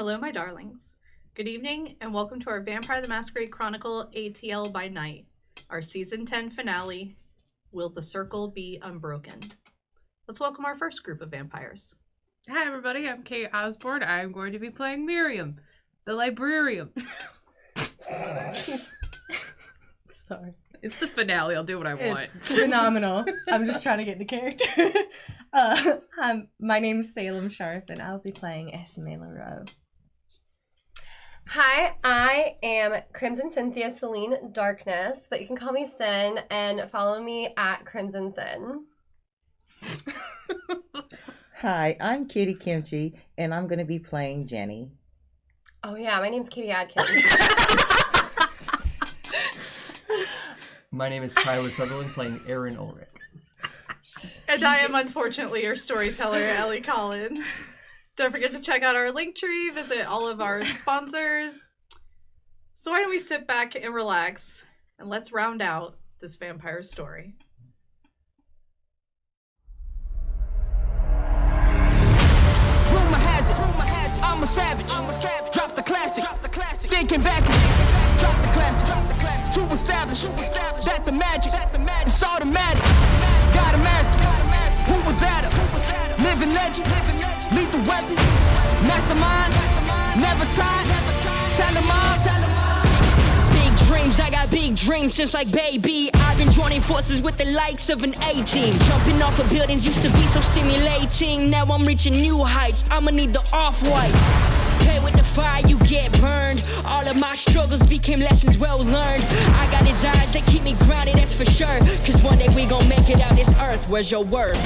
Hello, my darlings. Good evening, and welcome to our Vampire the Masquerade Chronicle ATL by Night, our Season 10 finale, Will the Circle Be Unbroken? Let's welcome our first group of vampires. Hi, everybody. I'm Cate Osborn. I'm going to be playing Miriam, the librarian. Sorry. It's the finale. I'll do what I want. It's phenomenal. I'm just trying to get into character. My name's Salem Scharff, and I'll be playing Eseme LaRoux. Hi, I am Crimson Cynthia Celine Darkness, but you can call me Sin and follow me at Crimson Sin. Hi, I'm Kitty Kimchi, and I'm going to be playing Jenni. Oh yeah, my name's Katie Adkins. My name is Tyler Sutherland, playing Aaron Ulrich. And I am unfortunately your storyteller, Ellie Collins. Don't forget to check out our Linktree, visit all of our sponsors. So why don't we sit back and relax, and let's round out this vampire story. Rumor has it, I'm a savage. Drop the classic, thinking back, drop the classic, to establish that the magic, it's automatic. Got a mask, who was that? Living legend, lethal weapon, mastermind, never tired, tell them all. Big dreams, I got big dreams since like baby. I've been joining forces with the likes of an A-team. Jumping off of buildings used to be so stimulating. Now I'm reaching new heights, I'ma need the off-whites. Play with the fire, you get burned. All of my struggles became lessons well learned. I got desires that keep me grounded, that's for sure. Cause one day we gon' make it out this earth, where's your worth?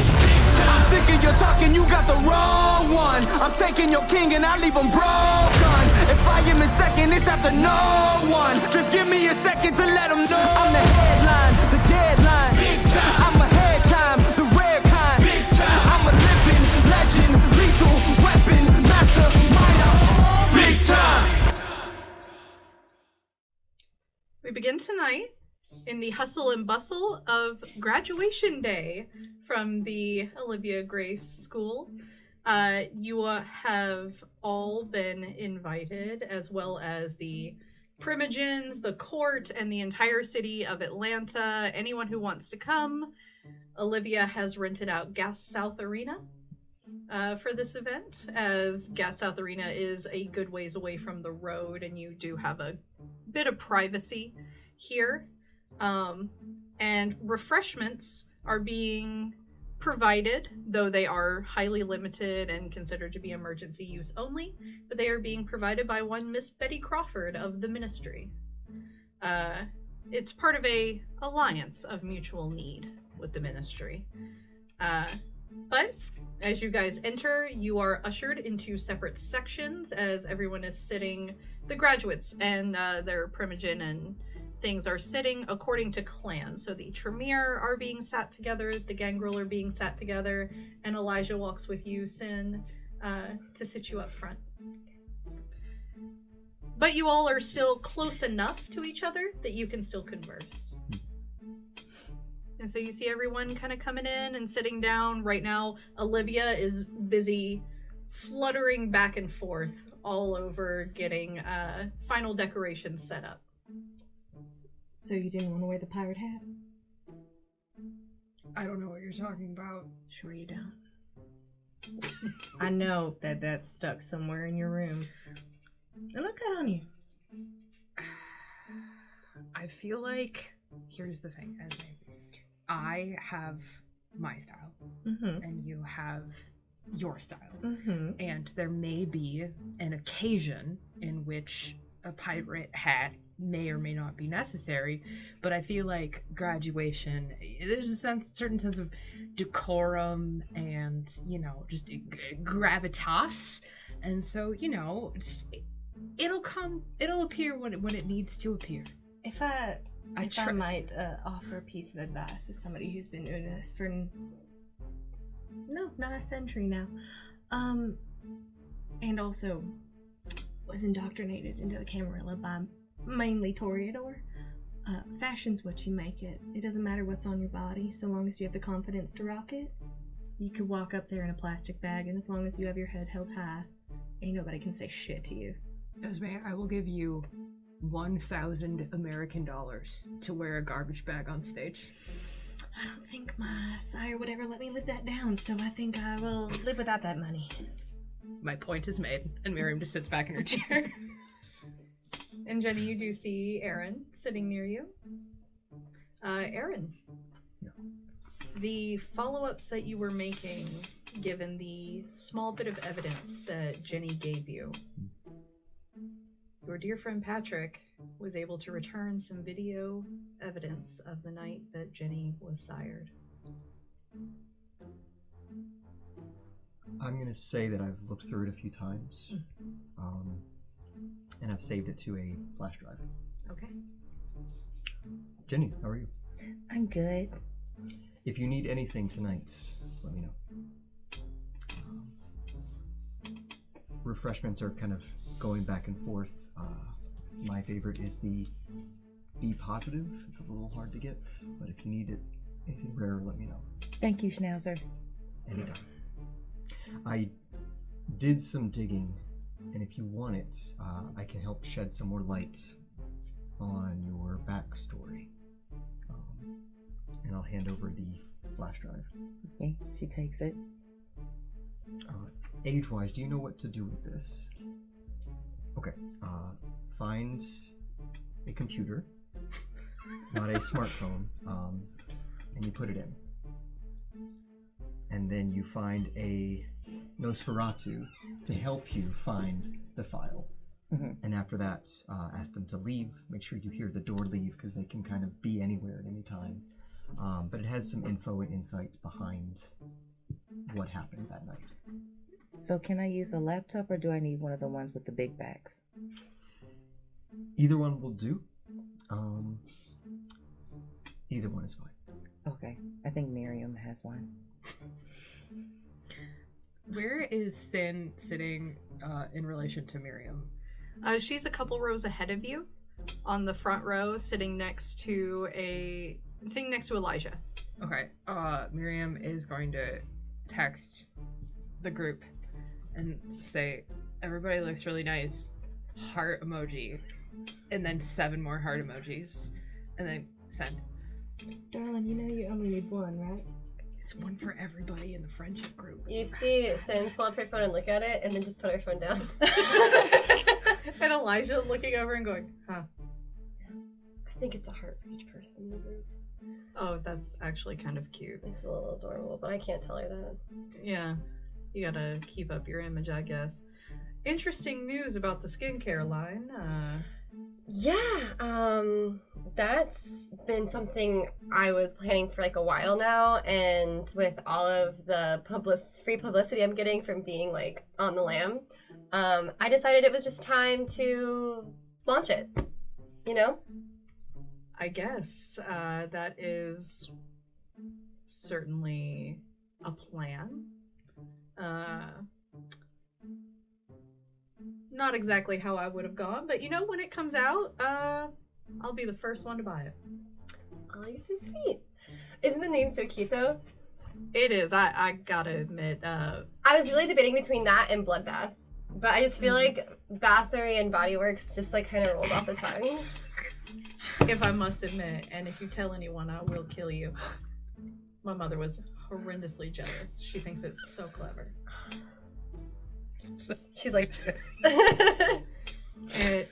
I'm sick of your talking, you got the wrong one. I'm taking your king and I leave him broken. If I am in second, it's after no one. Just give me a second to let them know. I'm the headline, the deadline. Big time. I'm ahead time, the rare kind. Big time. I'm a living legend, lethal weapon, mastermind. Big time. We begin tonight in the hustle and bustle of graduation day from the Olivia Grace School. You have all been invited, as well as the Primogens, the court, and the entire city of Atlanta. Anyone who wants to come. Olivia has rented out Gas South Arena for this event, as Gas South Arena is a good ways away from the road, and you do have a bit of privacy here. And refreshments are being provided, though they are highly limited and considered to be emergency use only, but they are being provided by one Miss Betty Crawford of the ministry. It's part of a alliance of mutual need with the ministry. But as you guys enter, you are ushered into separate sections as everyone is sitting, the graduates and their Primogen and things are sitting according to clans. So the Tremere are being sat together, the Gangrel are being sat together, and Elijah walks with you, Sin, to sit you up front. But you all are still close enough to each other that you can still converse. And so you see everyone kind of coming in and sitting down. Right now, Olivia is busy fluttering back and forth all over getting final decorations set up. So you didn't want to wear the pirate hat? I don't know what you're talking about. Sure you don't. I know that that's stuck somewhere in your room. It looked good on you. I feel like, here's the thing, Esme. I have my style, and you have your style. And there may be an occasion in which a pirate hat may or may not be necessary, but I feel like graduation, there's a certain sense of decorum and, just gravitas. And so, it'll appear when it needs to appear. If I might offer a piece of advice as somebody who's been doing this for not a century now, and also was indoctrinated into the Camarilla by mainly Toreador. Fashion's what you make it. It doesn't matter what's on your body, so long as you have the confidence to rock it. You could walk up there in a plastic bag, and as long as you have your head held high, Ain't nobody can say shit to you. Esme, I will give you 1,000 American dollars to wear a garbage bag on stage. I don't think my sire would ever let me live that down, so I think I will live without that money. My point is made, and Miriam just sits back in her chair. And Jenni, you do see Aaron sitting near you. Aaron. Yeah. The follow-ups that you were making, given the small bit of evidence that Jenni gave you, your dear friend Patrick was able to return some video evidence of the night that Jenni was sired. I'm going to say that I've looked through it a few times, and I've saved it to a flash drive. Okay. Jenni, how are you? I'm good. If you need anything tonight, let me know. Refreshments are kind of going back and forth. My favorite is the Be Positive. It's a little hard to get, but if you need it, anything rare, let me know. Thank you, Schnauzer. Anytime. I did some digging, and if you want it, I can help shed some more light on your backstory. And I'll hand over the flash drive. Okay, she takes it. Age-wise, do you know what to do with this? Okay, find a computer, not a smartphone, and you put it in. And then you find a Nosferatu to help you find the file. Mm-hmm. And after that, ask them to leave. Make sure you hear the door leave, because they can kind of be anywhere at any time. But it has some info and insight behind what happened that night. So can I use a laptop, or do I need one of the ones with the big backs? Either one will do. Either one is fine. Okay, I think Miriam has one. Where is Sin sitting in relation to Miriam? She's a couple rows ahead of you, on the front row, sitting next to Elijah. Okay, Miriam is going to text the group and say, everybody looks really nice, heart emoji, and then 7 more heart emojis, and then send. Darling, you know you only need one, right? It's one for everybody in the friendship group. You see Sin pull up her phone and look at it, and then just put her phone down. And Elijah looking over and going, huh. I think it's a heart for each person in the group. Oh, that's actually kind of cute. It's a little adorable, but I can't tell her that. Yeah, you gotta keep up your image, I guess. Interesting news about the skincare line. That's been something I was planning for like a while now, and with all of the free publicity I'm getting from being like on the lam, I decided it was just time to launch it, you know? I guess that is certainly a plan. Not exactly how I would have gone, but you know, when it comes out, I'll be the first one to buy it. Oh, you're so sweet. Isn't the name so cute though? It is. I gotta admit. I was really debating between that and Bloodbath, but I just feel like Bathory and Body Works just like kind of rolled off the tongue. If I must admit, and if you tell anyone, I will kill you. My mother was horrendously jealous. She thinks it's so clever. She's like,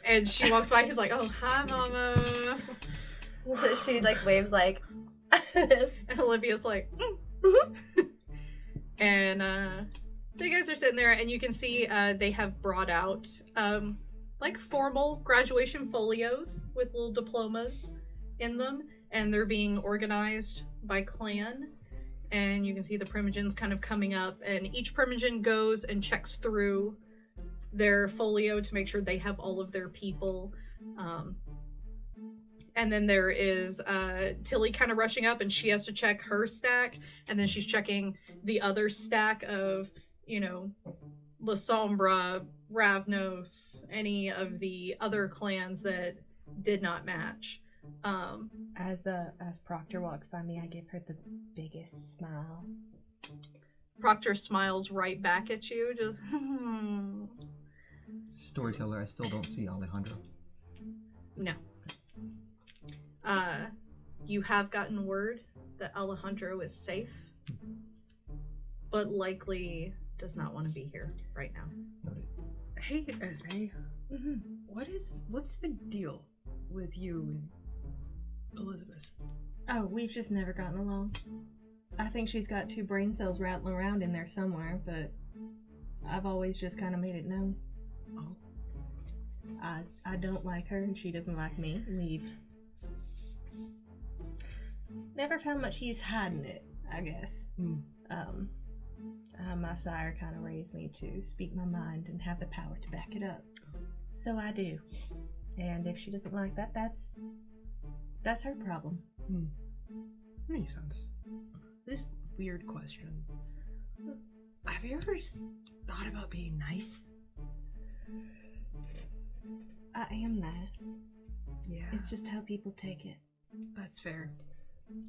and she walks by. He's like, "Oh, hi, Mama." So she like waves like this. And Olivia's like, And so you guys are sitting there, and you can see they have brought out like formal graduation folios with little diplomas in them, and they're being organized by clan. And you can see the Primogens kind of coming up, and each Primogen goes and checks through their folio to make sure they have all of their people. And then there is Tilly kind of rushing up, and she has to check her stack, and then she's checking the other stack of, you know, La Sombra, Ravnos, any of the other clans that did not match. As Proctor walks by me, I give her the biggest smile. Proctor smiles right back at you, just, Storyteller, I still don't see Alejandro. No. You have gotten word that Alejandro is safe, but likely does not want to be here right now. Noted. Hey, Esme. Mm-hmm. What's the deal with you and Elizabeth? Oh, we've just never gotten along. I think she's got 2 brain cells rattling around in there somewhere, but I've always just kind of made it known. Oh. I don't like her, and she doesn't like me. We've never found much use hiding it, I guess. My sire kind of raised me to speak my mind and have the power to back it up. So I do. And if she doesn't like that, that's her problem. Makes sense. This weird question. Have you ever thought about being nice? I am nice. Yeah. It's just how people take it. That's fair.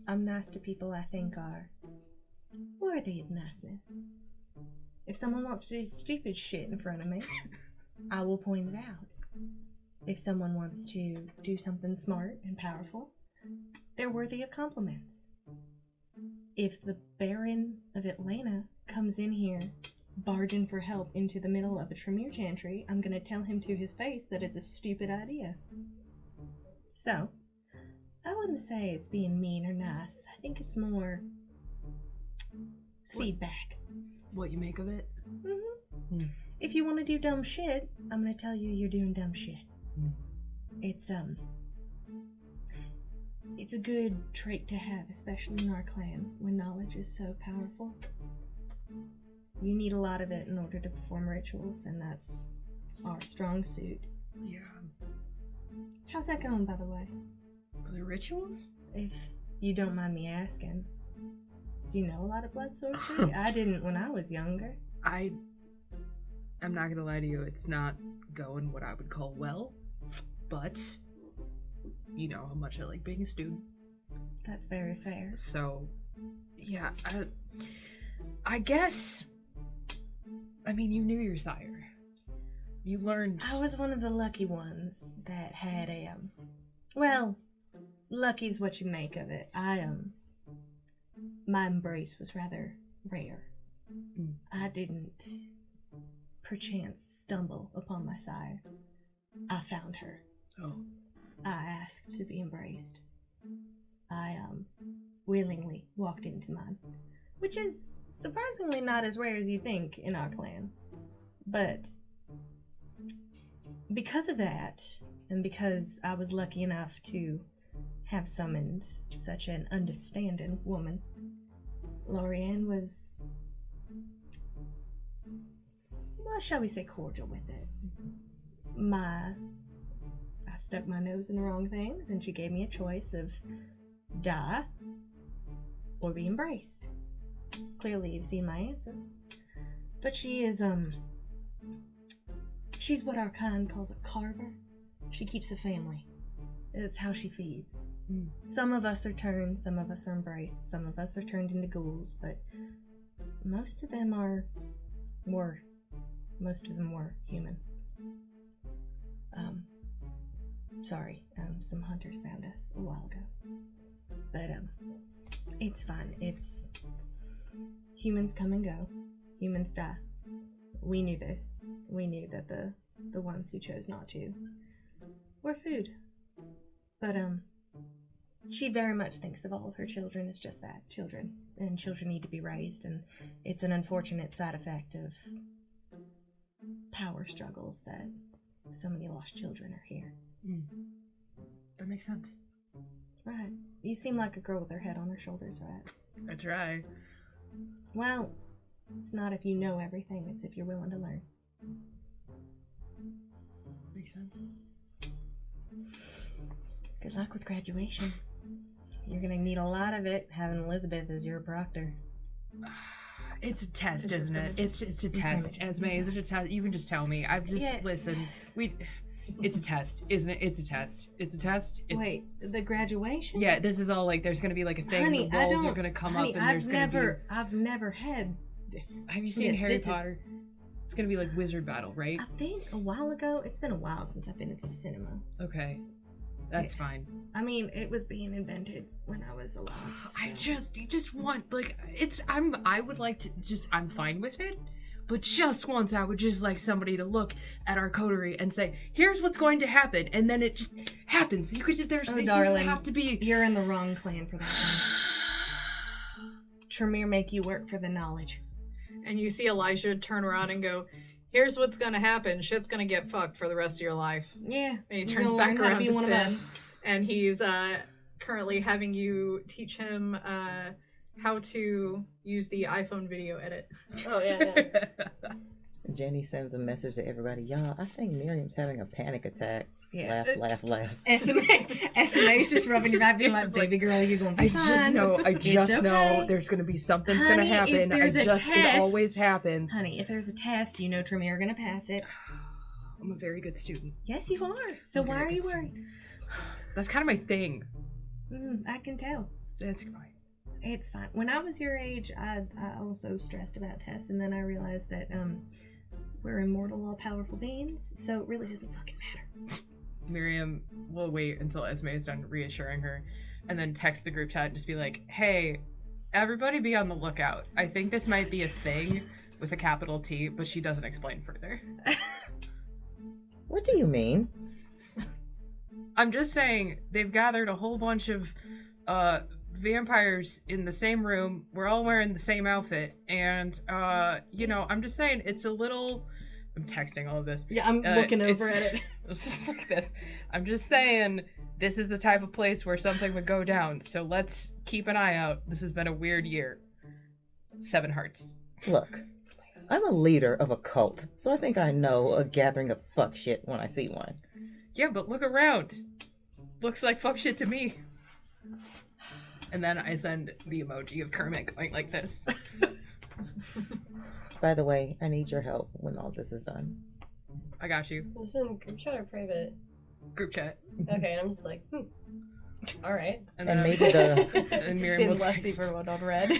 I'm nice to people I think are worthy of niceness. If someone wants to do stupid shit in front of me, I will point it out. If someone wants to do something smart and powerful, they're worthy of compliments. If the Baron of Atlanta comes in here barging for help into the middle of a Tremere chantry, I'm gonna tell him to his face that it's a stupid idea. So, I wouldn't say it's being mean or nice. I think it's more feedback. What you make of it? If you want to do dumb shit, I'm gonna tell you you're doing dumb shit. It's a good trait to have, especially in our clan, when knowledge is so powerful. You need a lot of it in order to perform rituals, and that's our strong suit. Yeah. How's that going, by the way? The rituals? If you don't mind me asking, do you know a lot of blood sorcery? I didn't when I was younger. I'm not gonna lie to you, it's not going what I would call well, but you know how much I like being a student. That's very fair. So, yeah, I guess, I mean, you knew your sire. You learned... I was one of the lucky ones that had well, lucky's what you make of it. My embrace was rather rare. I didn't, perchance, stumble upon my sire. I found her. Oh. I asked to be embraced. I, willingly walked into mine, which is surprisingly not as rare as you think in our clan. But because of that, and because I was lucky enough to have summoned such an understanding woman, Lorianne was, well, shall we say cordial with it. I stuck my nose in the wrong things, and she gave me a choice of die or be embraced. Clearly you've seen my answer. But she is, she's what our kind calls a carver. She keeps a family. It's how she feeds. Some of us are turned, some of us are embraced, some of us are turned into ghouls, but most of them were human. Some hunters found us a while ago. But, it's fine. Humans come and go. Humans die. We knew this. We knew that the ones who chose not to were food. But, she very much thinks of all of her children as just that, children. And children need to be raised, and it's an unfortunate side effect of power struggles that so many lost children are here. That makes sense. Right. You seem like a girl with her head on her shoulders, right? I try. Well, it's not if you know everything, it's if you're willing to learn. Makes sense. Good luck with graduation. You're gonna need a lot of it, having Elizabeth as your proctor. It's a test, isn't it? It's a test. Esme, is it a test? You can just tell me. I've just listened. It's a test, isn't it? It's a test. It's a test. Wait, the graduation? Yeah, this is all like there's gonna be like a thing. Honey, the walls are gonna come up, and there's gonna be. I've never had Have you seen Yes, Harry this is- Potter? It's gonna be like Wizard Battle, right? I think a while ago. It's been a while since I've been to the cinema. Okay, that's fine. I mean, it was being invented when I was alive. I so- just want like I would like to just I'm fine with it, but just once I would just like somebody to look at our coterie and say, here's what's going to happen, and then it just happens. You could it doesn't have to be. You're in the wrong clan for that one. Tremere make you work for the knowledge. And you see Elijah turn around and go, here's what's gonna happen. Shit's gonna get fucked for the rest of your life. Yeah. And he you're turns gonna back learn how to around be to one of Sin. us. And he's currently having you teach him how to use the iPhone video edit. Oh, yeah. Jenny sends a message to everybody. Y'all, I think Miriam's having a panic attack. Yeah. Laugh, laugh. Esme's just rubbing his back, being like, baby girl, you're going to be I just fine. know It's okay. there's gonna be something's Honey, gonna happen. if there's a it test- always happens. Honey, if there's a test, you know Tremere are going to pass it. I'm a very good student. Yes, you are. So I'm why very are you good worried? That's kind of my thing. I can tell. That's fine. It's fine. When I was your age, I also stressed about tests, and then I realized that we're immortal, all-powerful beings, so it really doesn't fucking matter. Miriam will wait until Esme is done reassuring her, and then text the group chat and just be like, hey, everybody be on the lookout. I think this might be a thing with a capital T, but she doesn't explain further. What do you mean? I'm just saying they've gathered a whole bunch of vampires in the same room. We're all wearing the same outfit, and I'm just saying it's a little. I'm texting all of this. Yeah, I'm looking over at it. It's just like this. I'm just saying this is the type of place where something would go down. So let's keep an eye out. This has been a weird year. 7 hearts. Look, I'm a leader of a cult, so I think I know a gathering of fuck shit when I see one. Yeah, but look around. Looks like fuck shit to me. And then I send the emoji of Kermit going like this. By the way, I need your help when all this is done. I got you. Just in group chat or private? Group chat. Okay, and I'm just like, all right. And maybe the and Miriam will left text. one on red.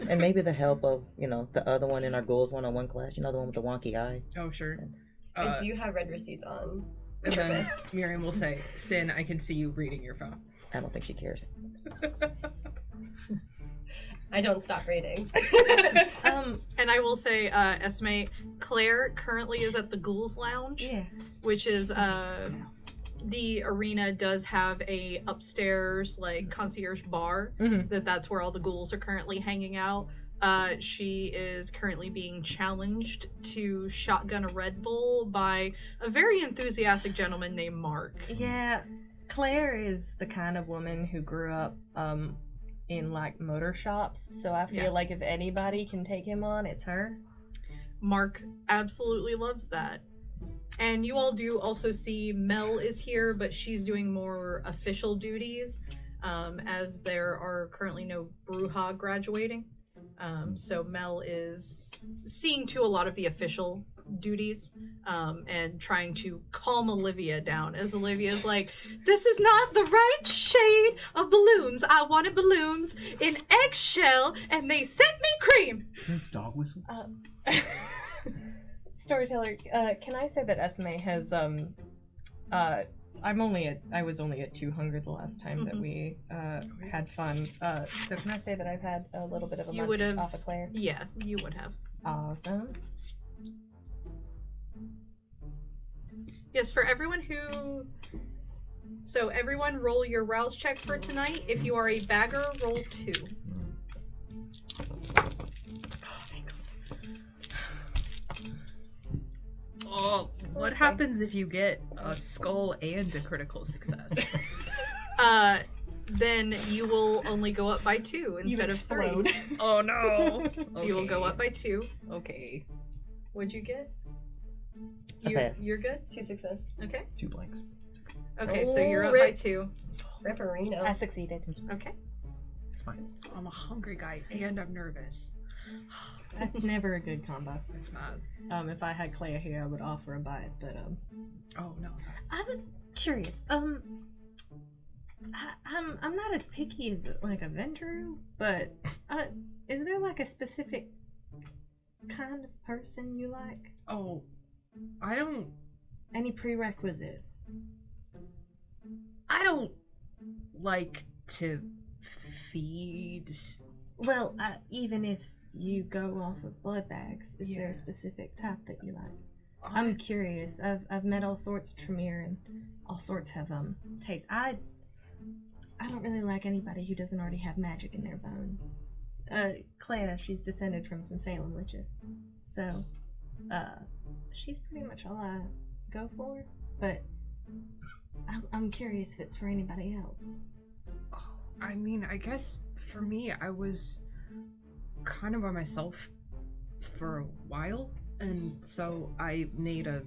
and maybe the help of, the other one in our Ghouls 101 class, the one with the wonky eye. Oh, sure. I do have read receipts on. And then Miriam will say, Sin, I can see you reading your phone. I don't think she cares. I don't stop reading. And I will say, Esme, Claire currently is at the Ghouls Lounge, Yeah. which is the arena does have a upstairs concierge bar. That's where all the ghouls are currently hanging out. She is currently being challenged to shotgun a Red Bull by a very enthusiastic gentleman named Mark. Yeah, Claire is the kind of woman who grew up in motor shops, so I feel like if anybody can take him on, it's her. Mark absolutely loves that. And you all do also see Mel is here, but she's doing more official duties, as there are currently no Bruja graduating. So Mel is seeing to a lot of the official duties, and trying to calm Olivia down, as Olivia's like, this is not the right shade of balloons. I wanted balloons in eggshell, and they sent me cream. Dog whistle? Storyteller, can I say that Eseme has I was only at 200 the last time that we had fun. So can I say that I've had a little bit of a You munch would've- off of Claire? Yeah, you would have. Awesome. Yes, for everyone who... So everyone roll your rouse check for tonight. If you are a bagger, roll 2. Oh, what happens if you get a skull and a critical success? Then you will only go up by 2 instead of 3. Oh no! So you will go up by 2. Okay. What'd you get? I passed. You're good? 2 success. Okay. 2 blanks. Okay, so you're up rip. by 2. Ripperino. I succeeded. Okay. It's fine. I'm a hungry guy and I'm nervous. That's never a good combo. It's not. If I had Claire here, I would offer a bite, but Oh no. I was curious. I'm not as picky as a Ventru, but is there a specific kind of person you like? Oh, I don't Any prerequisites? like to feed. Well, even if you go off of blood bags, is there Yeah. a specific type that you like? I'm curious. I've met all sorts of Tremere, and all sorts have taste. I don't really like anybody who doesn't already have magic in their bones. Clea, she's descended from some Salem witches, so she's pretty much all I go for. But I'm curious if it's for anybody else. I mean, I guess for me, I was kind of by myself for a while, and so I made a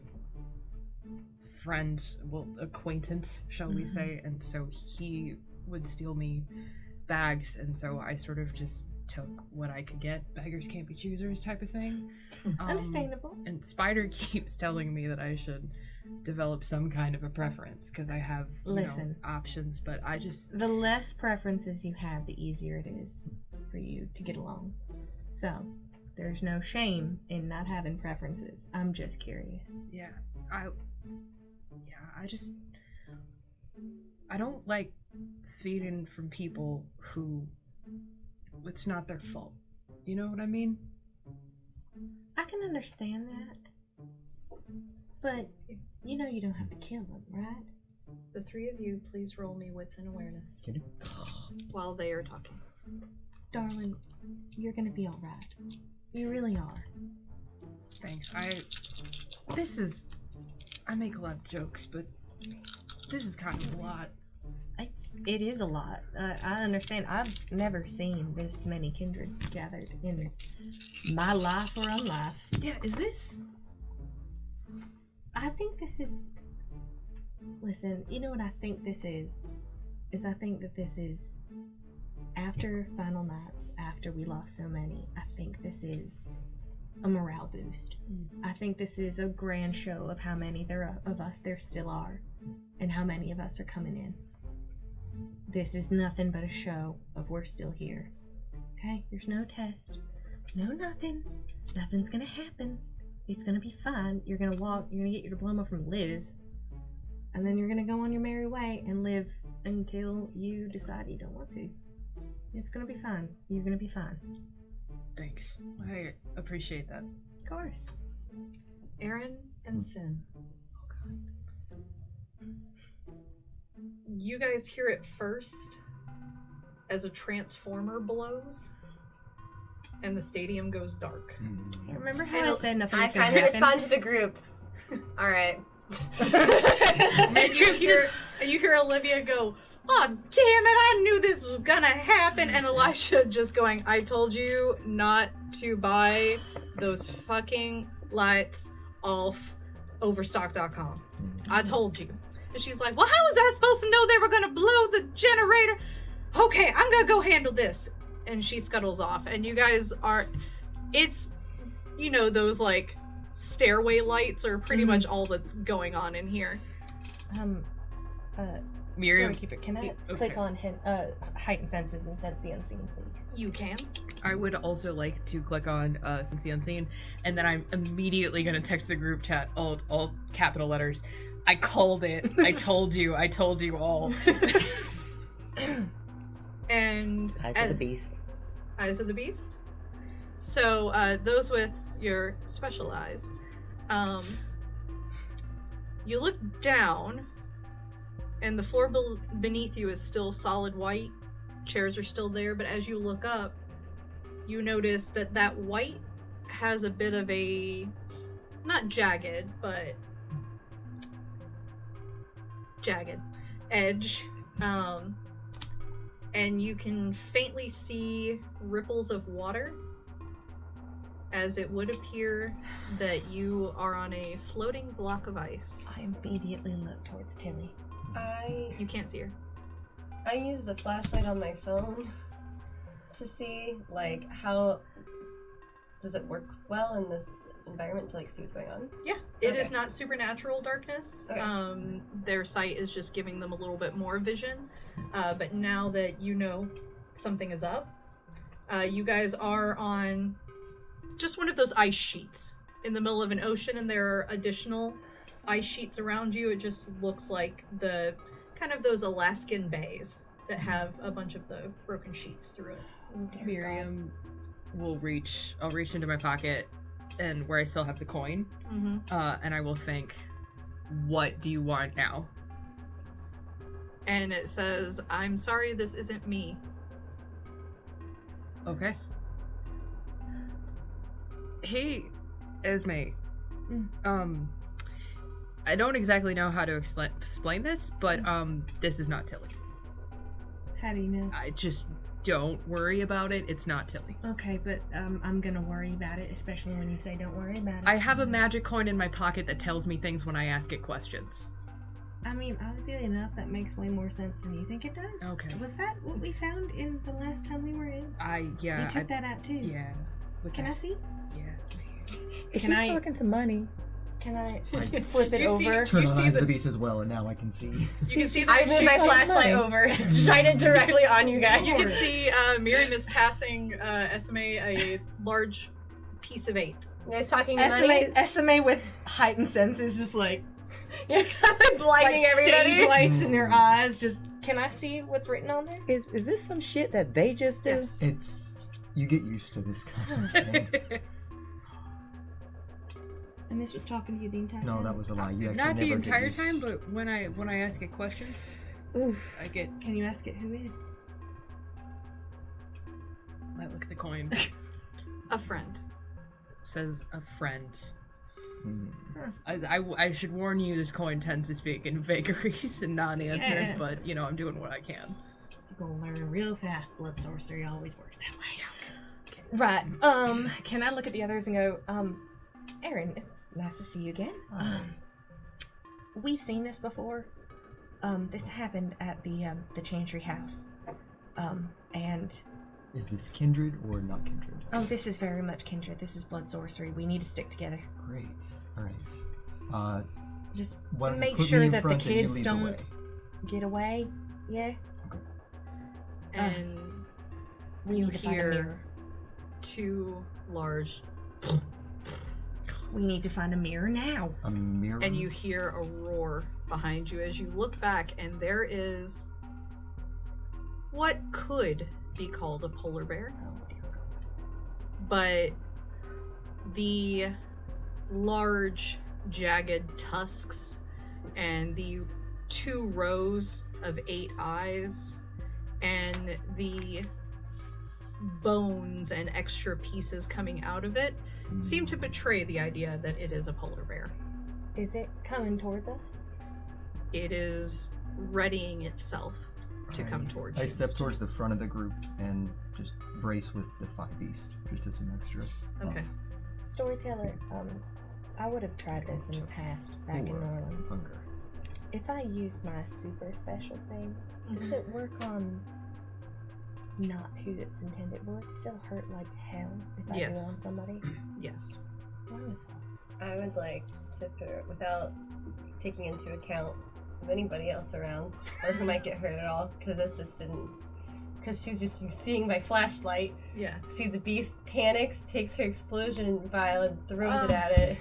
friend, well, acquaintance, shall we say, and so he would steal me bags, and so I sort of just took what I could get. Beggars can't be choosers type of thing. Understandable. And Spider keeps telling me that I should develop some kind of a preference because I have options, but I just... The less preferences you have, the easier it is for you to get along. So, there's no shame in not having preferences. I'm just curious. I don't like feeding from people who it's not their fault. You know what I mean? I can understand that. But, you know you don't have to kill them, right? The three of you, please roll me wits and awareness. Can you? While they are talking. Darling, you're gonna be alright. You really are. Thanks. I make a lot of jokes, but this is kind of a lot. It is a lot. I understand. I've never seen this many kindred gathered in my life or unlife. Yeah, is this? I think this is... Listen, you know what I think this is? I think that this is... After Final Nights, after we lost so many, I think this is a morale boost. I think this is a grand show of how many of us there still are, and how many of us are coming in. This is nothing but a show of we're still here. Okay? There's no test. No nothing. Nothing's gonna happen. It's gonna be fine. You're gonna get your diploma from Liz, and then you're gonna go on your merry way and live until you decide you don't want to. It's gonna be fine. You're gonna be fine. Thanks. I appreciate that. Of course. Aaron and Sin. You guys hear it first as a transformer blows and the stadium goes dark. Remember how I said nothing was I gonna kind of happen? respond to the group. All right. And you hear Olivia go, "Oh, damn it, I knew this was gonna happen." And Elisha just going, "I told you not to buy those fucking lights off Overstock.com. I told you." And she's like, "Well, how was I supposed to know they were gonna blow the generator? Okay, I'm gonna go handle this." And she scuttles off. And you guys are, it's, you know, those like stairway lights are pretty much all that's going on in here. Miriam, Storykeeper, can I click on heightened senses and sense the unseen, please? You can. I would also like to click on Sense the Unseen, and then I'm immediately going to text the group chat, all capital letters. I called it. I told you all. And Eyes of the Beast. Eyes of the Beast. So those with your special eyes, you look down, and the floor beneath you is still solid white. Chairs are still there, but as you look up, you notice that white has a bit of a, not jagged, but jagged edge. And you can faintly see ripples of water, as it would appear that you are on a floating block of ice. I immediately look towards Tilly. You can't see her. I use the flashlight on my phone to see, like, how does it work well in this environment to, like, see what's going on? Yeah, it is not supernatural darkness. Okay. Their sight is just giving them a little bit more vision. But now that you know something is up, you guys are on just one of those ice sheets in the middle of an ocean, and there are additional ice sheets around you. It just looks like the kind of those Alaskan bays that have a bunch of the broken sheets through it. Miriam will reach. I'll reach into my pocket, and where I still have the coin, and I will think, "What do you want now?" And it says, "I'm sorry, this isn't me." Okay. Hey, Eseme. I don't exactly know how to explain this, but this is not Tilly. How do you know? I just don't worry about it. It's not Tilly. Okay, but I'm gonna worry about it, especially when you say don't worry about it. I have a magic coin in my pocket that tells me things when I ask it questions. I mean, oddly enough, that makes way more sense than you think it does. Okay. Was that what we found in the last time we were in? You took that out too? Yeah. Can I see? Yeah. Is she talking to money? Can I flip it over? Turn on Eyes of the Beast as well, and now I can see. You can see I move my flashlight over, shine it directly on you guys. You can see Miriam is passing Eseme a large piece of 8. You guys talking money? Eseme with heightened senses, just like blinding everybody. stage lights in their eyes. Just, can I see what's written on there? Is this some shit that they just do? Yes. It's you get used to this kind of thing. And this was talking to you the entire time? No, that was a lie. You actually Not the never entire get used. time, but when I ask it questions, Oof. I get. Can you ask it who is? I look at the coin. A friend. It says a friend. Hmm. I should warn you, this coin tends to speak in vagaries and non-answers, Yeah. but I'm doing what I can. You're gonna learn real fast. Blood sorcery always works that way. Okay. Right. Can I look at the others and go, Aaron, it's nice to see you again. We've seen this before. This happened at the Chantry House. And Is this kindred or not kindred? this is very much kindred. This is blood sorcery. We need to stick together. Great. All right. Just Why don't you make put me sure in that the front and you kids lead the don't way? get away. Yeah. And We you need to find a hear mirror. 2 large, We need to find a mirror now. A mirror. and you hear a roar behind you as you look back, and there is what could be called a polar bear, but the large jagged tusks and the 2 rows of 8 eyes and the bones and extra pieces coming out of it seem to betray the idea that it is a polar bear. Is it coming towards us? It is readying itself to come towards you. I step towards the front of the group and just brace with Defy Beast, just as some extra. Okay. Storyteller, I would have tried this in the past back in New Orleans. Hunger. If I use my super special thing, does it work on not who it's intended? Will it still hurt like hell if I do it on Yes. somebody? Yes. Wonderful. I would like to throw it without taking into account of anybody else around or who might get hurt at all, because it just didn't. Because she's just seeing my flashlight, Yeah. sees a beast, panics, takes her explosion vial and throws it at it.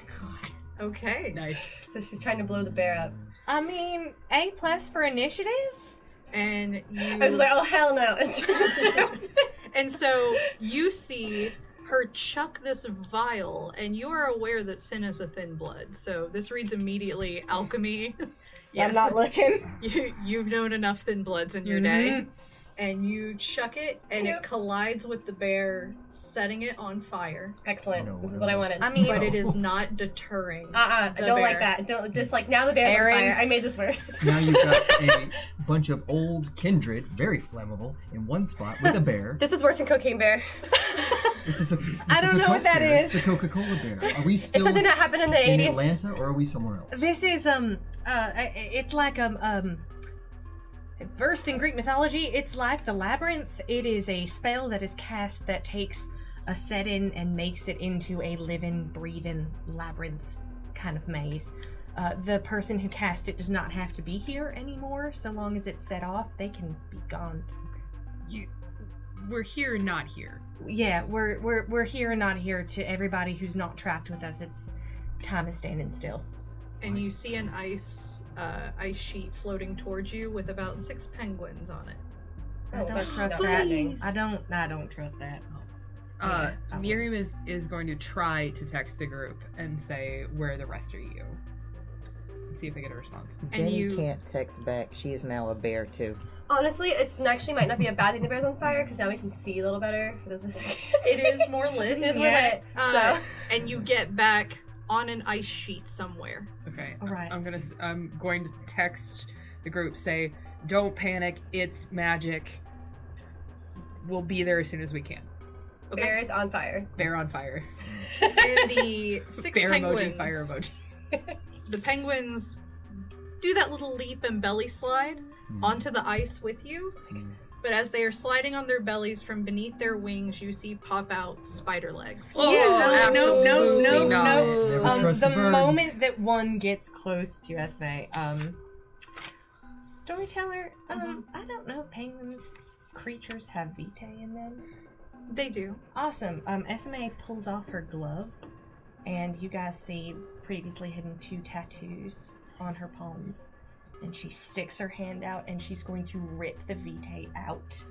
Okay. Nice. So she's trying to blow the bear up. I mean, A+ for initiative? And you I was like, oh hell no! and so you see her chuck this vial, and you are aware that sin is a thin blood. So this reads immediately alchemy. I'm not looking. You've known enough thin bloods in your day. And you chuck it, and it collides with the bear, setting it on fire. Excellent. No, This is no. what I wanted. I mean, But it is not deterring. I the don't like bear. that. Don't just like now the bear's Aaron. on fire. I made this worse. Now you've got a bunch of old kindred, very flammable, in one spot with a bear. This is worse than Cocaine Bear. This is a. I don't know what that is. It's the Coca-Cola bear. Are we It's still something that happened in the in 80s. Atlanta, or are we somewhere else? This is it's like versed in Greek mythology. It's like the labyrinth. It is a spell that is cast that takes a setting and makes it into a living, breathing labyrinth kind of maze. The person who cast it does not have to be here anymore. So long as it's set off, they can be gone. we're here, not here. Yeah, we're here and not here. To everybody who's not trapped with us, it's time is standing still. And you see an ice sheet floating towards you with about 6 penguins on it. I don't that's trust not that. happening. I don't trust that. Miriam is going to try to text the group and say, where the rest are you? See if they get a response. Jenni can't text back. She is now a bear too. Honestly, it's actually might not be a bad thing the bear's on fire, because now we can see a little better for those mistakes. It is more lit. It's more lit. So. And you get back on an ice sheet somewhere. Okay. All right. I'm going to text the group, say, don't panic, it's magic. We'll be there as soon as we can. Okay. Bear is on fire. Bear on fire. And the 6 Bear penguins. emoji, fire emoji. The penguins do that little leap and belly slide onto the ice with you. But as they are sliding on their bellies, from beneath their wings, you see pop out spider legs. Oh, Yeah, no. Never trust a The bird. moment that one gets close to Eseme, Storyteller, I don't know if penguins creatures have vitae in them. They do. Awesome. Eseme pulls off her glove, and you guys see previously hidden 2 tattoos on her palms. And she sticks her hand out, and she's going to rip the vitae out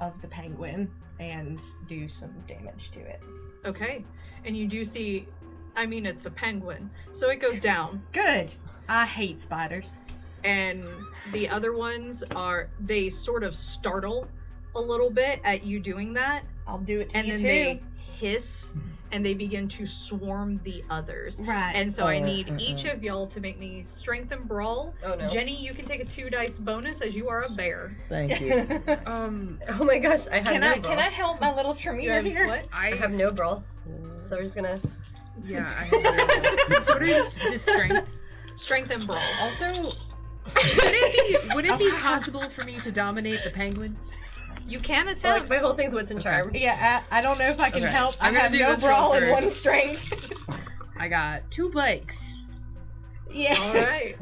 of the penguin and do some damage to it. Okay. And you do see, I mean, it's a penguin, so it goes down. Good. I hate spiders. And the other ones they sort of startle a little bit at you doing that. I'll do it to And you then too. they hiss and they begin to swarm the others. Right. And so I need each of y'all to make me strength and brawl. Oh no. Jenni, you can take a 2 dice bonus as you are a bear. Thank you. Oh my gosh, I have no brawl. Can I help my little You Tremere have here? what? I have no brawl. So we're just gonna... Yeah, I have so what are you just strength? Strength and brawl. Also, would it be possible for me to dominate the penguins? You can Like, attempt. my whole thing's wits and charm. Yeah, I don't know if I can Okay. help. I'm I gonna have do no this one brawl and first. 1 strength. I got 2 bikes. Yeah. All right.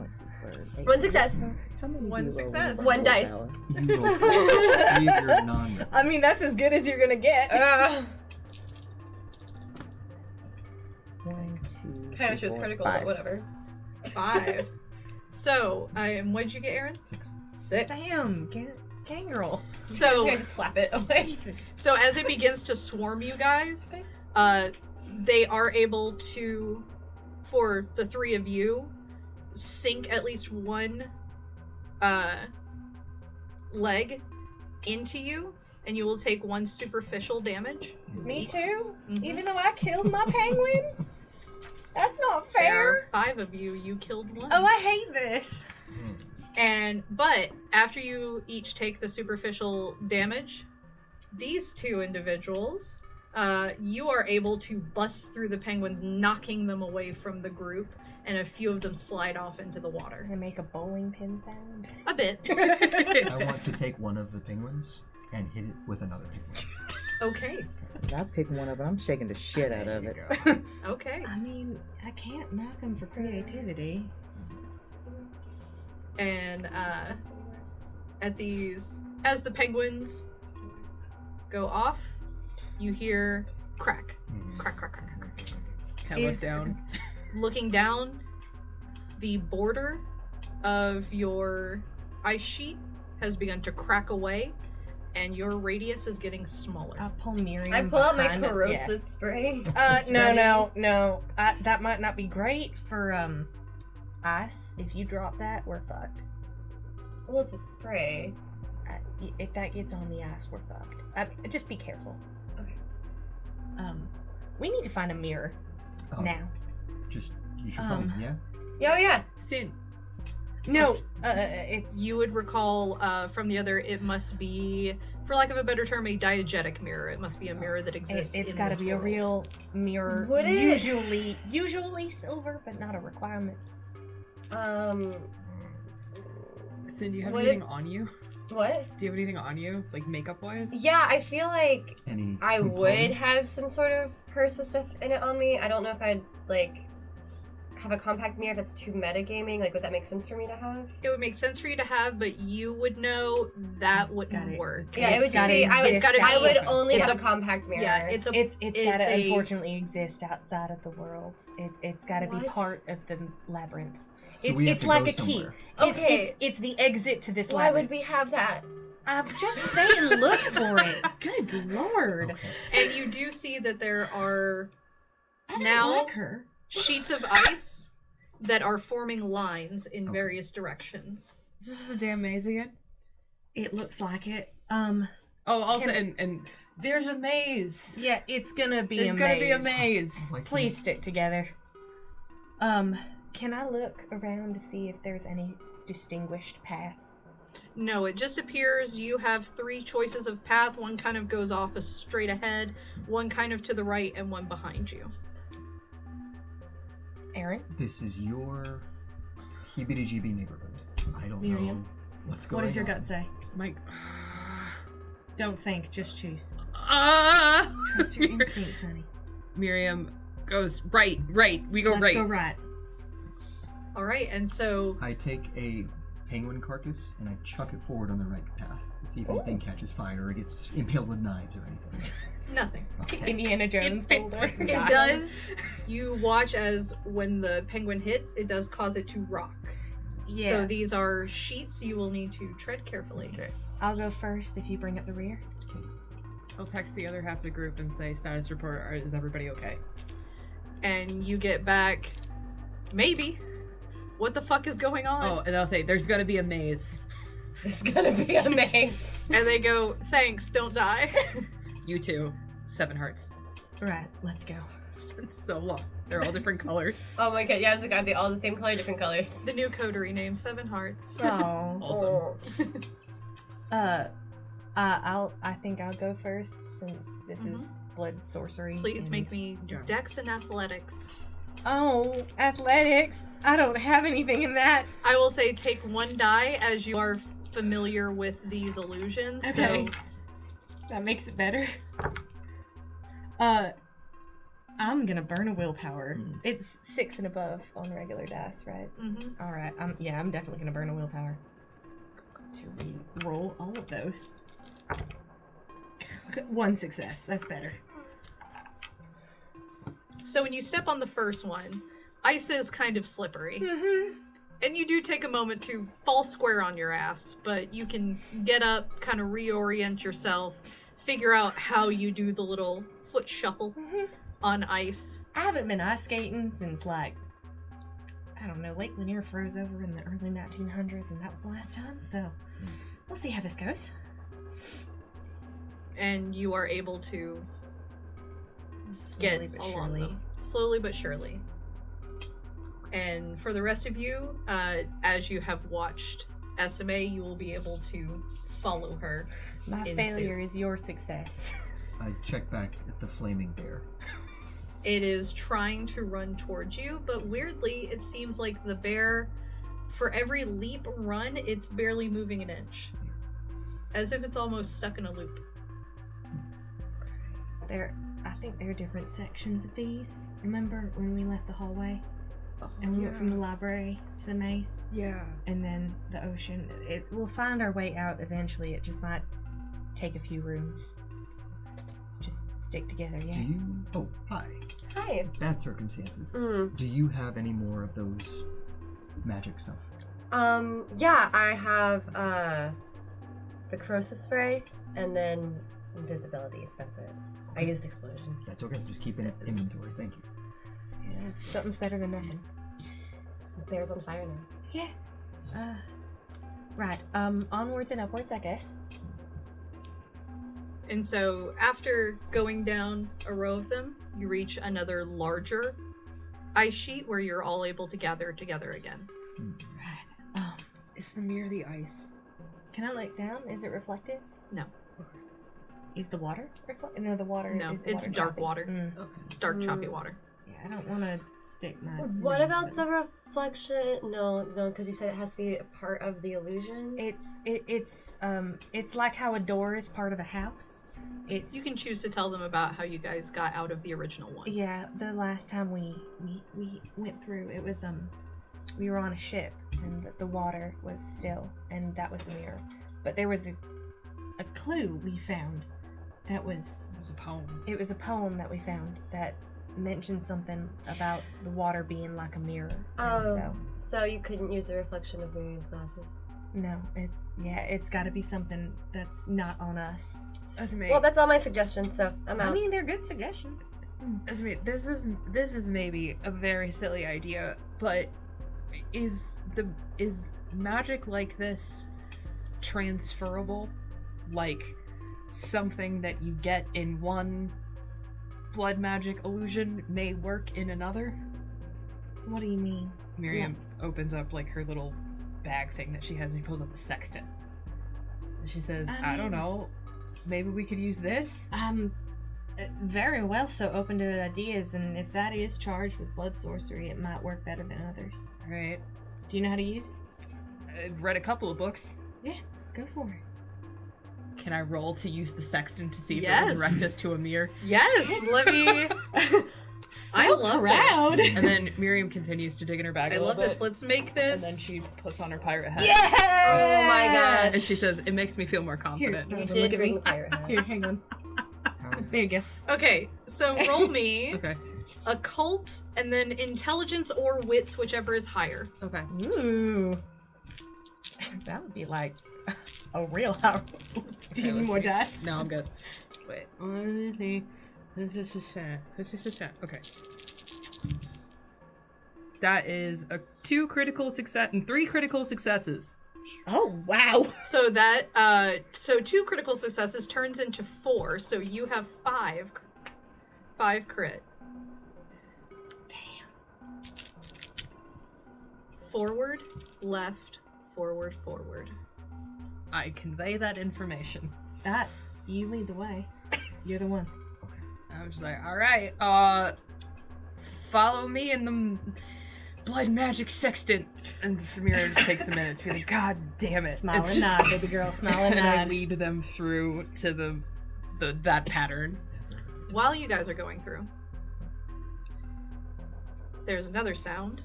1 success. How many One do you roll success. with 1 your dice. power? You roll 3 of your non. I mean, that's as good as you're gonna get. 1, 2, Kind of shows 4, critical, 5. but whatever. 5. So, what'd you get, Aaron? 6. 6. Damn, gangrel. So, I just slap it away. so as it begins to swarm you guys, they are able to, for the 3 of you, sink at least 1 leg into you, and you will take 1 superficial damage. Me too? Mhm. Even though I killed my penguin? That's not There fair. are 5 of you. You killed 1. Oh, I hate this. But after you each take the superficial damage, these 2 individuals, you are able to bust through the penguins, knocking them away from the group, and a few of them slide off into the water. I make a bowling pin sound. A bit. I want to take one of the penguins and hit it with another penguin. Okay. I pick one up, I'm shaking the shit out of it. Okay. I mean, I can't knock them for creativity. And as the penguins go off, you hear crack. Crack, crack, crack, crack, crack. Kind of look down. Looking down, the border of your ice sheet has begun to crack away, and your radius is getting smaller. I'll pull Miriam. I pull out my behind us, corrosive spray. Yeah. Just No. ready. That might not be great for ice. If you drop that, we're fucked. Well, it's a spray. If that gets on the ice, we're fucked. Just be careful. Okay. We need to find a mirror Oh, now. Just use your phone, yeah? Yeah, oh yeah. Sin. No, it's You would recall from the other, it must be, for lack of a better term, a diegetic mirror. It must be a mirror that exists. it's in got to this be a world. real mirror. Would it? Usually silver, but not a requirement. Sin, do you have Would anything on you? What? Do you have anything on you, like makeup wise? Yeah, I feel like Any I would components? have some sort of purse with stuff in it on me. I don't know if I'd, like, have a compact mirror if it's too metagaming? Like, would that make sense for me to have? It would make sense for you to have, but you would know that wouldn't work. Yeah, it would just be. I would only have a compact mirror. Yeah, it's gotta unfortunately exist outside of the world. It's gotta be part of the labyrinth. So it's like a key. Okay. It's the exit to this Why labyrinth. would we have that? I'm just saying, look for it. Good lord. Okay. And you do see that there are I don't now like her. sheets of ice that are forming lines in various directions. Is this the damn maze again? It looks like it. Oh, also, and there's a maze. Yeah, it's gonna be There's a gonna maze. be a maze. Like Please stick together. Can I look around to see if there's any distinguished path? No, it just appears you have 3 choices of path. One kind of goes off as straight ahead, one kind of to the right, and one behind you. Aaron? This is your heebie-jeebie neighborhood. I don't know Miriam? what's going on. What does your gut say? Mike. Don't think, just choose. Ah! Trust your instincts, honey. Miriam goes right. We go Let's right. go right. All right, and so I take a penguin carcass and I chuck it forward on the right path to see if anything catches fire or gets impaled with knives or anything. nothing. Okay. Indiana Jones folder. It does. You watch as when the penguin hits, it does cause it to rock. Yeah. So these are sheets you will need to tread carefully. Okay. I'll go first if you bring up the rear. Okay. I'll text the other half of the group and say, status report, is everybody okay? And you get back, maybe. What the fuck is going on? Oh, and I'll say, there's gonna be a maze. There's gonna be a maze. And they go, thanks, don't die. You too. 7 hearts. Right, let's go. It's been so long. They're all different colors. Oh my god, yeah, I was like, are they all the same color, different colors? The new coterie name, 7 Hearts. Oh. Awesome. I think I'll go first since this is blood sorcery. Please make and- me Dex and Athletics. Oh, athletics. I don't have anything in that. I will say take 1 die as you are familiar with these illusions. Okay. So That makes it better. I'm gonna burn a willpower. It's 6 and above on regular dice, right? mhm. All right. I'm definitely gonna burn a willpower. To re-roll all of those. 1 success. That's better. So when you step on the first one, ice is kind of slippery. Mm-hmm. And you do take a moment to fall square on your ass, but you can get up, kind of reorient yourself, figure out how you do the little foot shuffle on ice. I haven't been ice skating since I don't know, Lake Lanier froze over in the early 1900s, and that was the last time. So we'll see how this goes. And you are able to Slowly get but along surely. them. Slowly but surely. And for the rest of you, as you have watched Eseme, you will be able to follow her. My in failure suit. is your success. I check back at the flaming bear. It is trying to run towards you, but weirdly, it seems like the bear, for every leap run, it's barely moving an inch. As if it's almost stuck in a loop. I think there are different sections of these. Remember when we left the hallway? And we went from the library to the maze? Yeah. And then the ocean. We'll find our way out eventually. It just might take a few rooms. Just stick together, yeah? Do you... Oh, hi. Hi. Bad circumstances. Mm. Do you have any more of those magic stuff? Yeah, I have, the corrosive spray, and then invisibility, that's it. I used explosion. That's okay. Just keep it in inventory. Thank you. Yeah, something's better than nothing. The bear's on fire now. Yeah. Right. Onwards and upwards, I guess. And so, after going down a row of them, you reach another larger ice sheet where you're all able to gather together again. Right. Is the mirror the ice? Can I look down? Is it reflective? No. Is the water reflective? No, the water No, is the it's water dark choppy? water. Mm. Okay. Dark, choppy water. Yeah, I don't want to stick my... What about the reflection? No, because you said it has to be a part of the illusion. It's like how a door is part of a house. You can choose to tell them about how you guys got out of the original one. Yeah, the last time we went through, it was we were on a ship and the water was still, and that was the mirror. But there was a clue we found that was... It was a poem. It was a poem that we found that mentioned something about the water being like a mirror. Oh, so you couldn't use the reflection of Miriam's glasses? No, it's got to be something that's not on us. Eseme. Well, that's all my suggestions, so I'm out. I mean, they're good suggestions. Eseme, this is maybe a very silly idea, but is magic like this transferable? Like something that you get in one blood magic illusion may work in another? What do you mean? Miriam opens up like her little bag thing that she has, and she pulls up the sextant. And she says, I don't know, maybe we could use this? Very well, so open to ideas, and if that is charged with blood sorcery, it might work better than others. Alright. Do you know how to use it? I've read a couple of books. Yeah, go for it. Can I roll to use the sextant to see if it Yes. will direct us to a mirror? Yes, let me... I love proud. this. And then Miriam continues to dig in her bag I a little love bit. this. Let's make this... And then she puts on her pirate hat. Yeah! Oh my gosh. And she says, it makes me feel more confident. Here. You Look did at bring me. the pirate hat. Here, hang on. There you go. Okay, so roll me Okay. occult and then intelligence or wits, whichever is higher. Okay. Ooh. That would be like a real high. Do you need more dice? No, I'm good. Wait. This is okay. That is a 2 critical success and 3 critical successes. Oh, wow. So that, so 2 critical successes turns into 4, so you have 5 crit. Damn. Forward, left, forward, forward. I convey that information. You lead the way. You're the one. I'm just like, all right, follow me in the blood magic sextant. And Samira just takes a minute to be like, God damn it. Smile and nod, baby girl. Smile and And I nod. lead them through to that pattern. While you guys are going through, there's another sound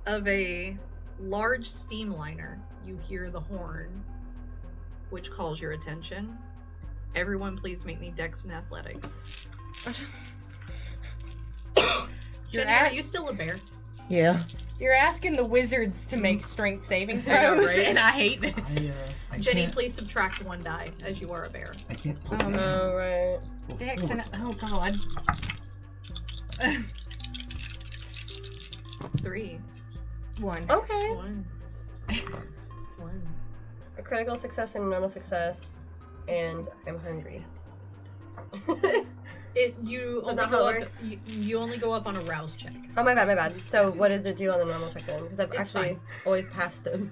of a large steam liner. You hear the horn, which calls your attention. Everyone, please make me Dex and Athletics. Jenni, are you still a bear? Yeah. You're asking the wizards to make strength saving I know, throws, right? and I hate this. I Jenni, can't- please subtract 1 die, as you are a bear. I can't pull Um, it Oh, out. right. Dex and oh god. 3. 1. Okay. 1. 1. A critical success and a normal success, and I'm hungry. You Is only that go how it up. works? You only go up on a rouse check. Oh, my bad. So what does it do on the normal check then? Because I've It's actually fine. always passed them.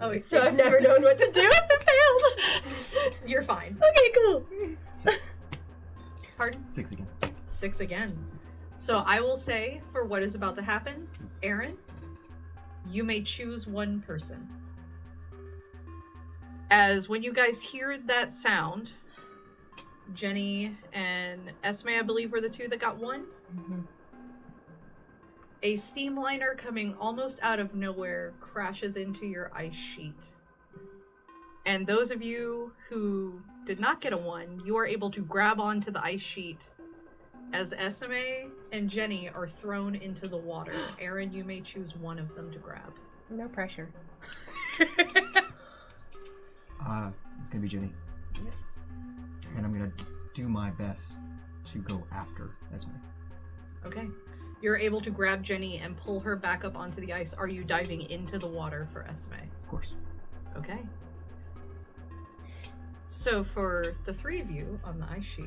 Oh, So I've never known what to do if I failed. You're fine. Okay, cool. 6. Pardon? 6 again. 6 again. So I will say, for what is about to happen, Aaron, you may choose one person. As when you guys hear that sound, Jenni and Eseme, I believe, were the 2 that got 1. Mm-hmm. A steam liner coming almost out of nowhere crashes into your ice sheet. And those of you who did not get a 1, you are able to grab onto the ice sheet as Eseme and Jenni are thrown into the water. Aaron, you may choose one of them to grab. No pressure. It's gonna be Jenni. And I'm gonna do my best to go after Esme. Okay. You're able to grab Jenni and pull her back up onto the ice. Are you diving into the water for Esme? Of course. Okay. So for the 3 of you on the ice sheet,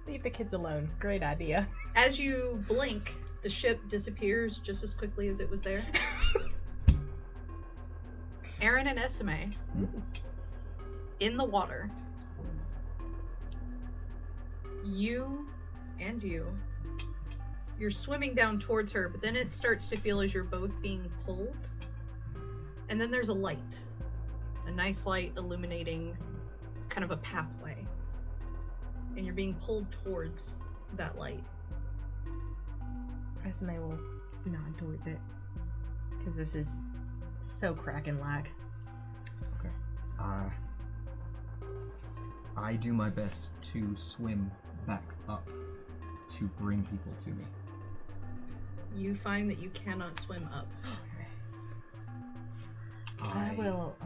Leave the kids alone. Great idea. as you blink, the ship disappears just as quickly as it was there. Aaron and Eseme, in the water, you you're swimming down towards her, but then it starts to feel as you're both being pulled. And then there's a light. A nice light illuminating kind of a pathway. And you're being pulled towards that light. Eseme will nod towards it. Because this is so Kraken-like. Okay. I do my best to swim back up to bring people to me. You find that you cannot swim up. I will,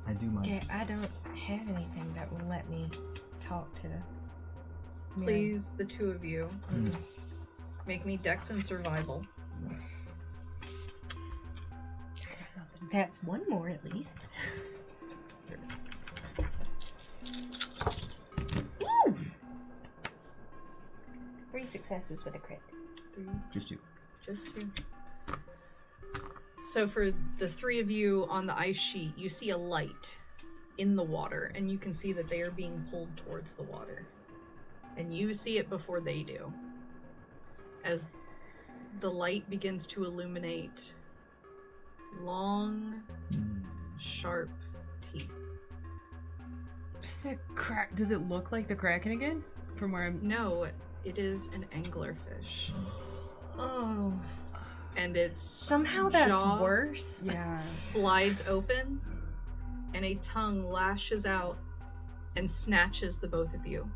I do my... I don't have anything that will let me talk to Miriam. Please, the two of you, make me Dex and Survival. That's one more at least. Woo! 3 successes with a crit. 3. Just 2. Just 2. So for the 3 of you on the ice sheet, you see a light in the water, and you can see that they are being pulled towards the water. And you see it before they do. As the light begins to illuminate long, sharp teeth. Does it look like the Kraken again? From where I'm... No, it is an anglerfish. Oh. And its Somehow that's jaw worse. Yeah. slides open, and a tongue lashes out and snatches the both of you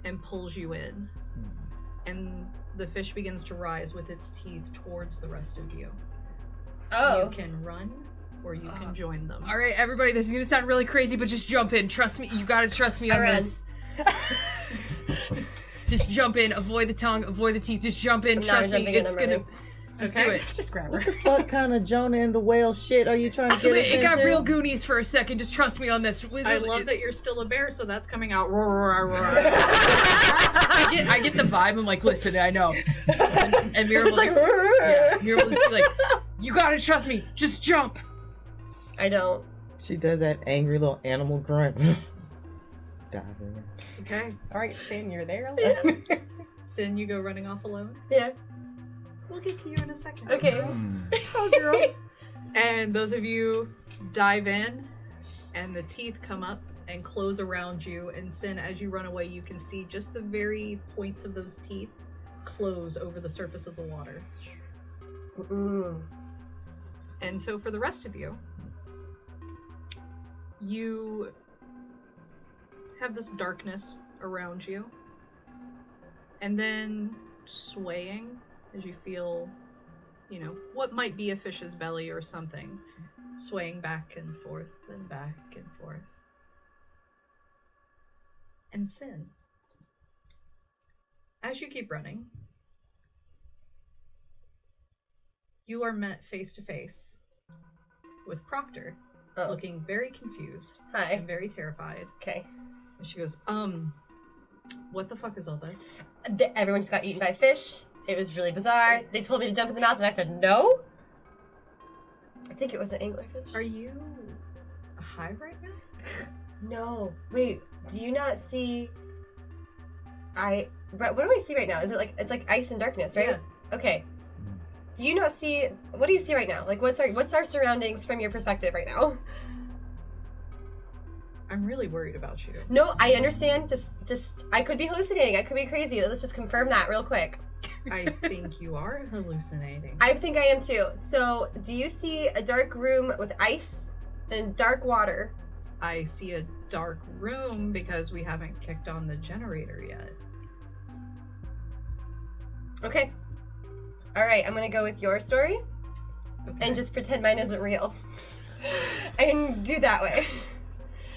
and pulls you in. And the fish begins to rise with its teeth towards the rest of you. Oh. You can run, or you can join them. All right, everybody, this is gonna sound really crazy, but just jump in. Trust me. You gotta trust me on this. Just jump in. Avoid the tongue. Avoid the teeth. Just jump in. Trust me. It's gonna. Just do it. Just grab her. What the fuck kind of Jonah and the whale shit are you trying to get us It got into? real Goonies for a second. Just trust me on this. I love that you're still a bear, so that's coming out. I get the vibe. I'm like, listen, I know. And Miriam will just, Miriam will just be like, you gotta trust me. Just jump. I don't. She does that angry little animal grunt. Dive in. Okay. Alright, Sin, you're there alone. Sin, you go running off alone. Yeah. We'll get to you in a second. Okay. Oh, girl. And those of you dive in, and the teeth come up and close around you. And Sin, as you run away, you can see just the very points of those teeth close over the surface of the water. And so for the rest of you, you have this darkness around you. And then swaying as you feel, you know, what might be a fish's belly or something, swaying back and forth and back and forth. And Sin, as you keep running, you are met face to face with Proctor, looking very confused. Hi. And very terrified. Okay. And she goes, what the fuck is all this? Everyone just got eaten by fish. It was really bizarre. They told me to jump in the mouth, and I said no. I think it was an anglerfish. Are you high right now? No. Wait, do you not see... What do I see right now? Is it like... It's like ice and darkness, right? Yeah. Okay. Do you not see... What do you see right now? Like, what's our surroundings from your perspective right now? I'm really worried about you. No, I understand. Just... I could be hallucinating. I could be crazy. Let's just confirm that real quick. I think you are hallucinating. I think I am too. So, do you see a dark room with ice and dark water? I see a dark room because we haven't kicked on the generator yet. Okay. Alright, I'm gonna go with your story. Okay. And just pretend mine isn't real. And do that way.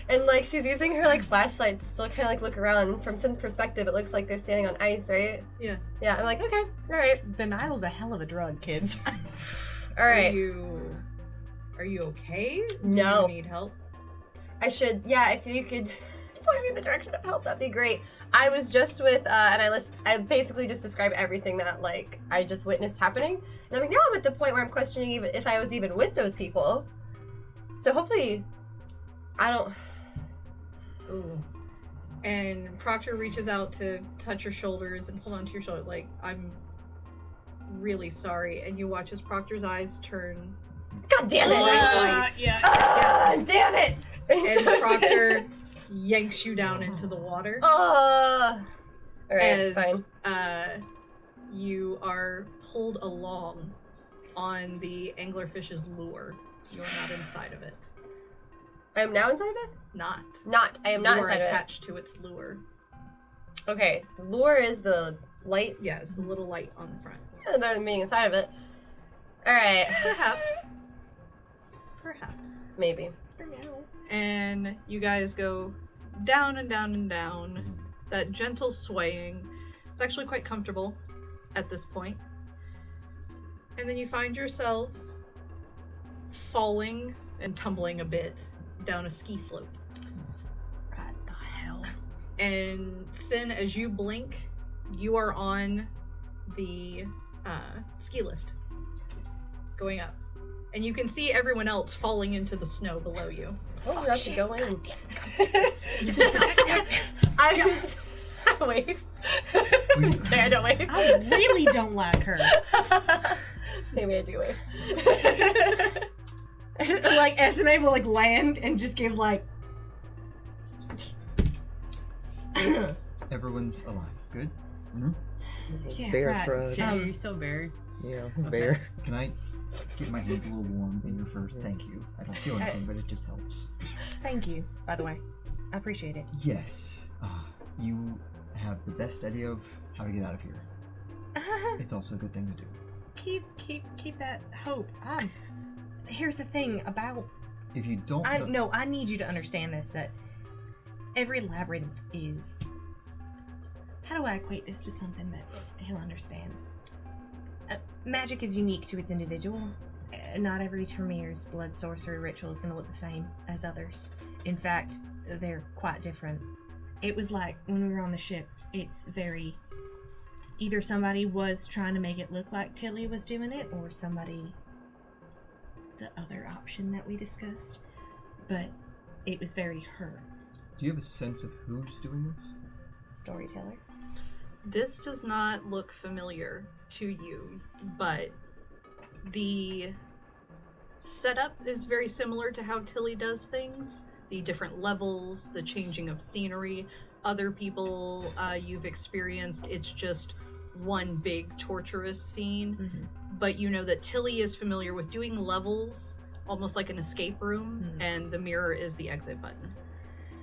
And like she's using her like flashlight to still kind of like look around. From Sin's perspective, it looks like they're standing on ice, right? Yeah. Yeah, I'm like, okay, alright. Denial's a hell of a drug, kids. Alright. Are you okay? No. Do you need help? I should, yeah, if you could point me in the direction of help, that'd be great. I was just with, and I basically just described everything that, like, I just witnessed happening. And I'm like, now I'm at the point where I'm questioning even if I was even with those people. So hopefully, I don't... Ooh. And Proctor reaches out to touch your shoulders and hold on to your shoulder, like, I'm really sorry. And you watch as Proctor's eyes turn. God damn it! Damn it! And Proctor yanks you down into the water. Alright, fine. You are pulled along on the anglerfish's lure. You are not inside of it. I am now inside of it? Not. I am not you are inside of it. attached to its lure. Okay, lure is the light. Yeah, it's the little light on the front. That's better than being inside of it. Alright. Perhaps. Maybe. And you guys go down and down and down. That gentle swaying. It's actually quite comfortable at this point. And then you find yourselves falling and tumbling a bit down a ski slope. What the hell? And Sin, as you blink, you are on the ski lift going up. And you can see everyone else falling into the snow below you. Oh, you have to go in. I wave. I don't wave. I really don't like her. Maybe I do wave. Like, Eseme will, like, land and just give, like... Everyone's alive. Good? Yeah, Bear right. shrug. Jenni, you're so bear. Yeah, Okay. bear. Can I get my hands a little warm in your fur? Thank you. I don't feel anything, but it just helps. Thank you, by the way. I appreciate it. Yes. You have the best idea of how to get out of here. It's also a good thing to do. Keep that hope. Here's the thing about... If you don't I need you to understand this, that every labyrinth is... How do I equate this to something that he'll understand? Magic is unique to its individual. Not every Tremere's blood sorcery ritual is going to look the same as others. In fact, they're quite different. It was like, when we were on the ship, it's very... Either somebody was trying to make it look like Tilly was doing it, or somebody... The other option that we discussed. But it was very her. Do you have a sense of who's doing this? Storyteller. This does not look familiar to you, but the setup is very similar to how Tilly does things. The different levels, the changing of scenery. Other people you've experienced, it's just one big torturous scene. Mm-hmm. But you know that Tilly is familiar with doing levels, almost like an escape room, and the mirror is the exit button.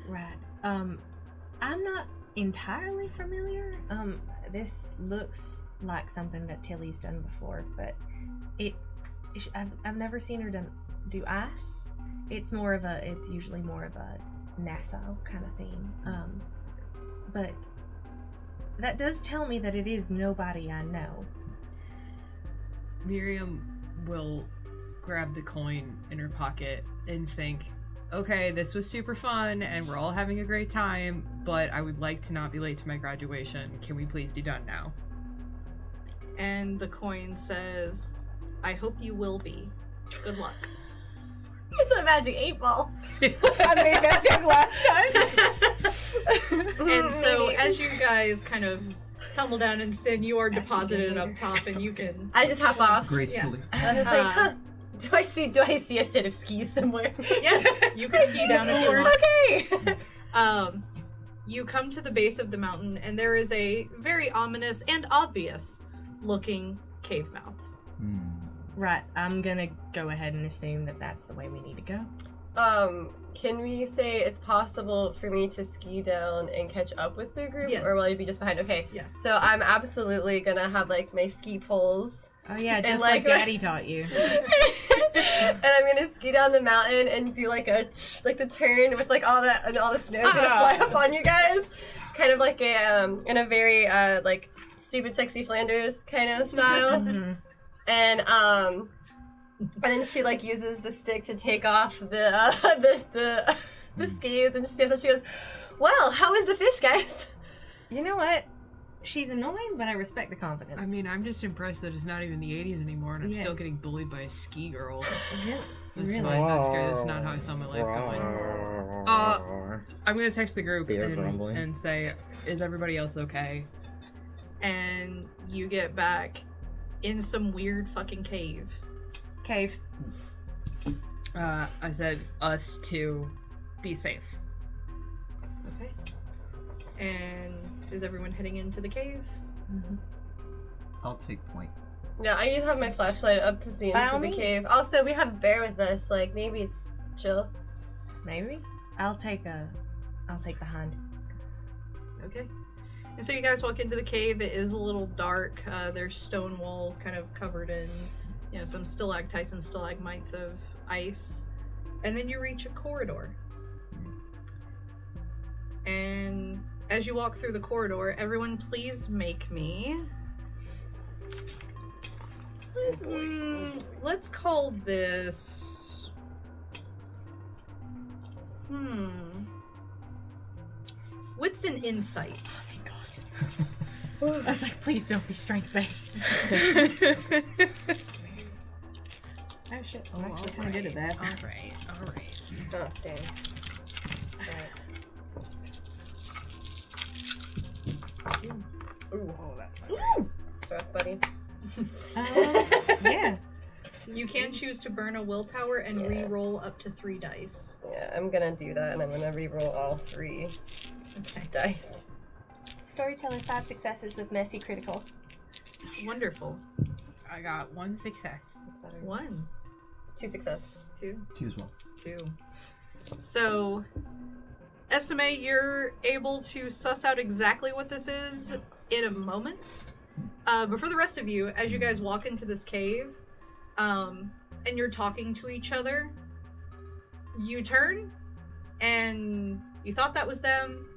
Right. I'm not entirely familiar. This looks like something that Tilly's done before, but I've never seen her do ice. It's usually more of a Nassau kind of theme. But that does tell me that it is nobody I know. Miriam will grab the coin in her pocket and think, okay, this was super fun and we're all having a great time, but I would like to not be late to my graduation. Can we please be done now? And the coin says, I hope you will be. Good luck. It's a magic 8-ball. I made that joke last time. And so as you guys kind of tumble down and sin, you are deposited up top and you can... I just hop off. Gracefully. Yeah. And it's like, huh. Do I see a set of skis somewhere? Yes, you can ski down if you want. Okay. You come to the base of the mountain, and there is a very ominous and obvious looking cave mouth. Right, I'm gonna go ahead and assume that that's the way we need to go. Can we say it's possible for me to ski down and catch up with the group? Yes. Or will I be just behind? Okay. Yeah. So I'm absolutely gonna have, like, my ski poles. Oh yeah, just like Daddy taught you. And I'm gonna ski down the mountain and do like the turn with like all that and all the snow's gonna fly up on you guys, kind of like a in a very like stupid sexy Flanders kind of style. And then she like uses the stick to take off the skis, and she stands up. She goes, "Well, how is the fish, guys?" You know what? She's annoying, but I respect the confidence. I mean, I'm just impressed that it's not even the 80s anymore, and I'm still getting bullied by a ski girl. That's Really? fine. That's great. That's not how I saw my life going. I'm gonna text the group Beer grumbling. and say, is everybody else okay? And you get back in some weird fucking cave. Cave. I said us to be safe. Okay. And is everyone heading into the cave? Mm-hmm. I'll take point. Yeah, I do have my flashlight up to see By into all the means. cave. Also, we have a bear with us. Like, maybe it's chill. Maybe. I'll take the hind. Okay. And so you guys walk into the cave. It is a little dark. There's stone walls kind of covered in, some stalactites and stalagmites of ice. And then you reach a corridor. And as you walk through the corridor, everyone please make me... let's call this... Wits and insight. Oh, thank God. I was like, please don't be strength-based. Oh, shit. I'm actually kind of good at that. Alright. Oh, dang. Ooh. Oh, that's not Ooh! It's rough, buddy. Yeah. You can choose to burn a willpower and re-roll up to 3 dice. Yeah, I'm gonna do that, and I'm gonna re-roll all 3 dice. Storyteller 5 successes with messy critical. Wonderful. I got 1 success. That's better. 1, 2 success. 2, 2 as well. 2. So, Eseme, you're able to suss out exactly what this is in a moment. But for the rest of you, as you guys walk into this cave, and you're talking to each other, you turn, and you thought that was them,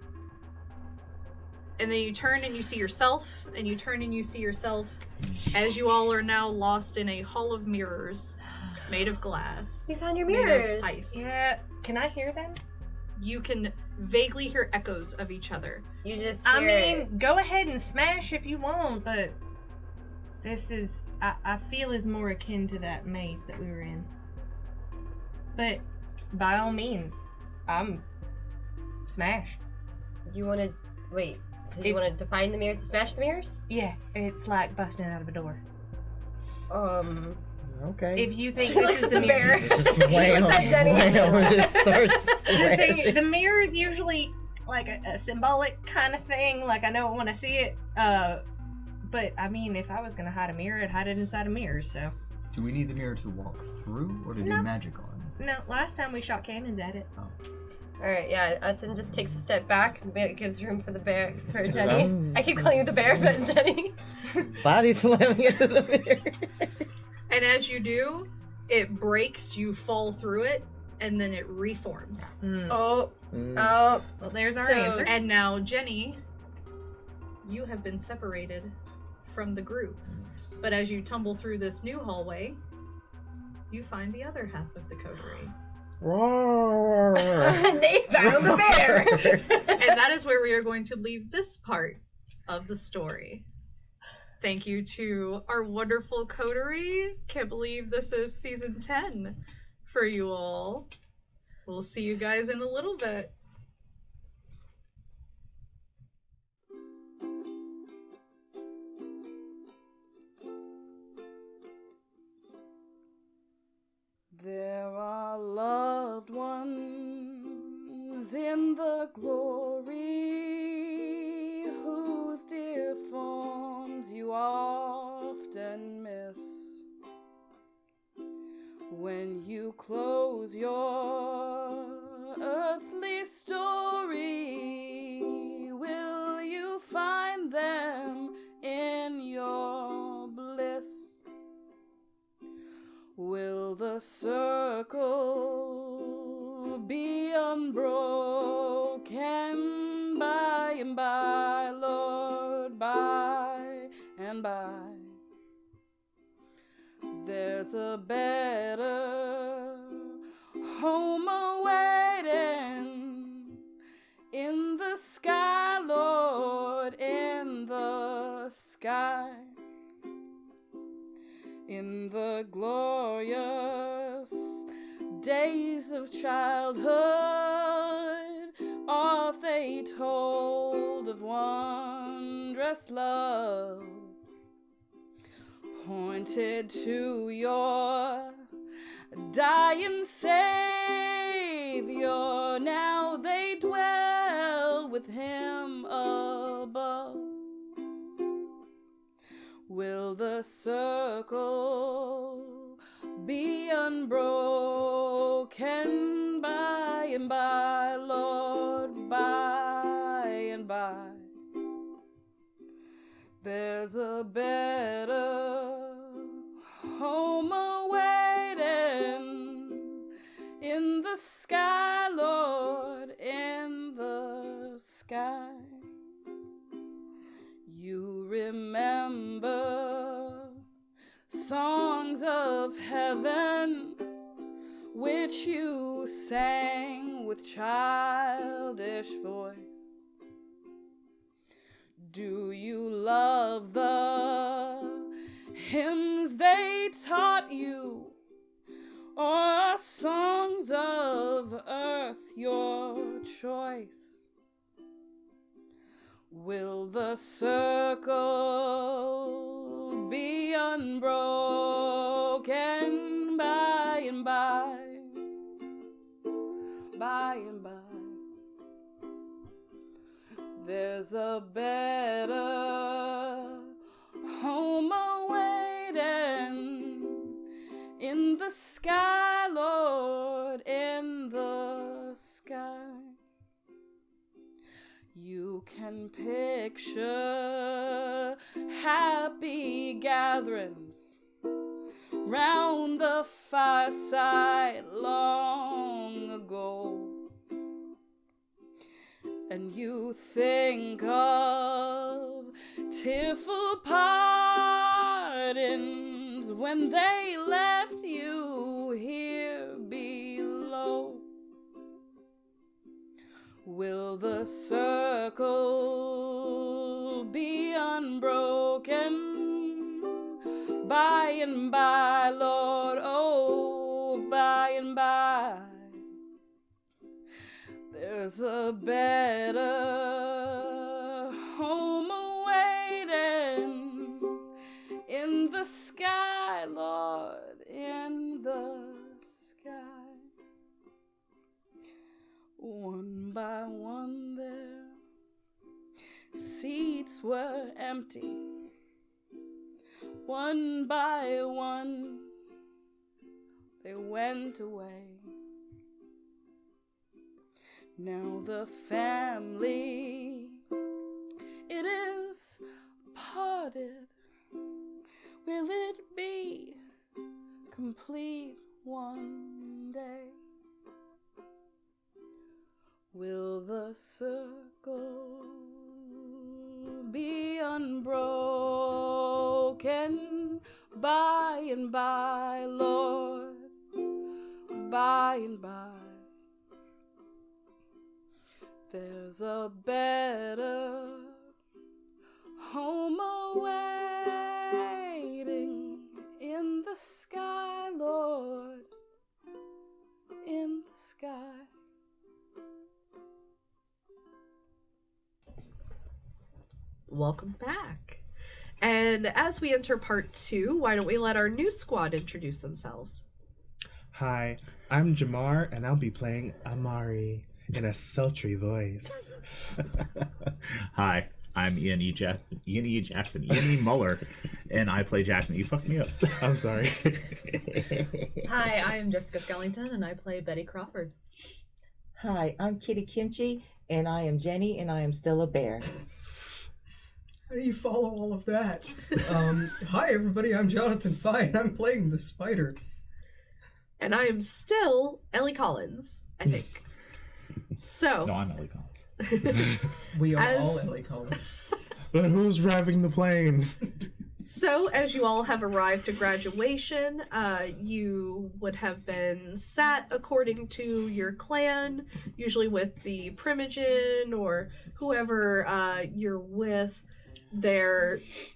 and then you turn and you see yourself, and you turn and you see yourself, as you all are now lost in a hall of mirrors made of glass. You found your made of mirrors. ice. Yeah. Can I hear them? You can vaguely hear echoes of each other. You just hear it. Go ahead and smash if you want, but this is, I feel is more akin to that maze that we were in. But by all means, smash. You wanna... Wait, so you wanna define the mirrors to smash the mirrors? Yeah, it's like busting out of a door. Okay. If you think She this looks is at the the mirror. bear. Just wham, What's that, Jenni? wham, just starts smashing. The mirror is usually like a symbolic kind of thing. Like, I know when I see it, but I mean, if I was gonna hide a mirror, I'd hide it inside a mirror, so. Do we need the mirror to walk through or to do No. magic on? No, last time we shot cannons at it. Alright, yeah, Usin just takes a step back, it gives room for the bear, for Just, Jenni. I keep calling you the bear, but it's Jenni. Body slamming into the mirror. And as you do, it breaks, you fall through it, and then it reforms. Oh, Mm. oh. Well, there's our So- answer. And now, Jenni, you have been separated from the group. But as you tumble through this new hallway, you find the other half of the coterie. Roar. They found the bear! And that is where we are going to leave this part of the story. Thank you to our wonderful coterie. Can't believe this is season 10 for you all. We'll see you guys in a little bit. There are loved ones in the glory whose dear forms you often miss. When you close your earthly story, will you find them in your bliss? Will the circle be unbroken by and by, Lord, by and by? There's a better home awaiting in the sky, Lord, in the sky. In the glorious days of childhood, oft they told of wondrous love, pointed to your dying Savior. Now they dwell with him above. Will the circle be unbroken by and by, Lord, by and by? There's a better home awaiting in the sky, Lord, in the sky. You remember songs of heaven which you sang with childish voice. Do you love the hymns they taught you, or songs of earth your choice? Will the circle be unbroken by and by, by and by? There's a better home awaiting in the sky, Lord, in the sky. You can picture happy gatherings round the fireside long ago, and you think of tearful partings when they left you here below. Will the circle be unbroken by and by, Lord, oh, by and by? There's a better home awaiting in the sky, Lord, in the sky. One by one their seats were empty. One by one they went away. Now the family, it is parted. Will it be complete one day? Will the circle be unbroken by and by, Lord, by and by? There's a better home awaiting in the sky, Lord, in the sky. Welcome back. And as we enter part 2, why don't we let our new squad introduce themselves? Hi, I'm Jamar, and I'll be playing Amari in a sultry voice. Hi, I'm Ian E. Jackson, Ian E. Muller, and I play Jackson. You fucked me up. I'm sorry. Hi, I am Jessica Skellington, and I play Betty Crawford. Hi, I'm Kitty Kimchi, and I am Jenni, and I am still a bear. How do you follow all of that? Hi, everybody. I'm Johnathan Fii, and I'm playing the spider. And I am still Ellie Collins, I think. So. No, I'm Ellie Collins. We are all Ellie Collins. Then who's driving the plane? So, as you all have arrived to graduation, you would have been sat according to your clan, usually with the Primogen or whoever you're with.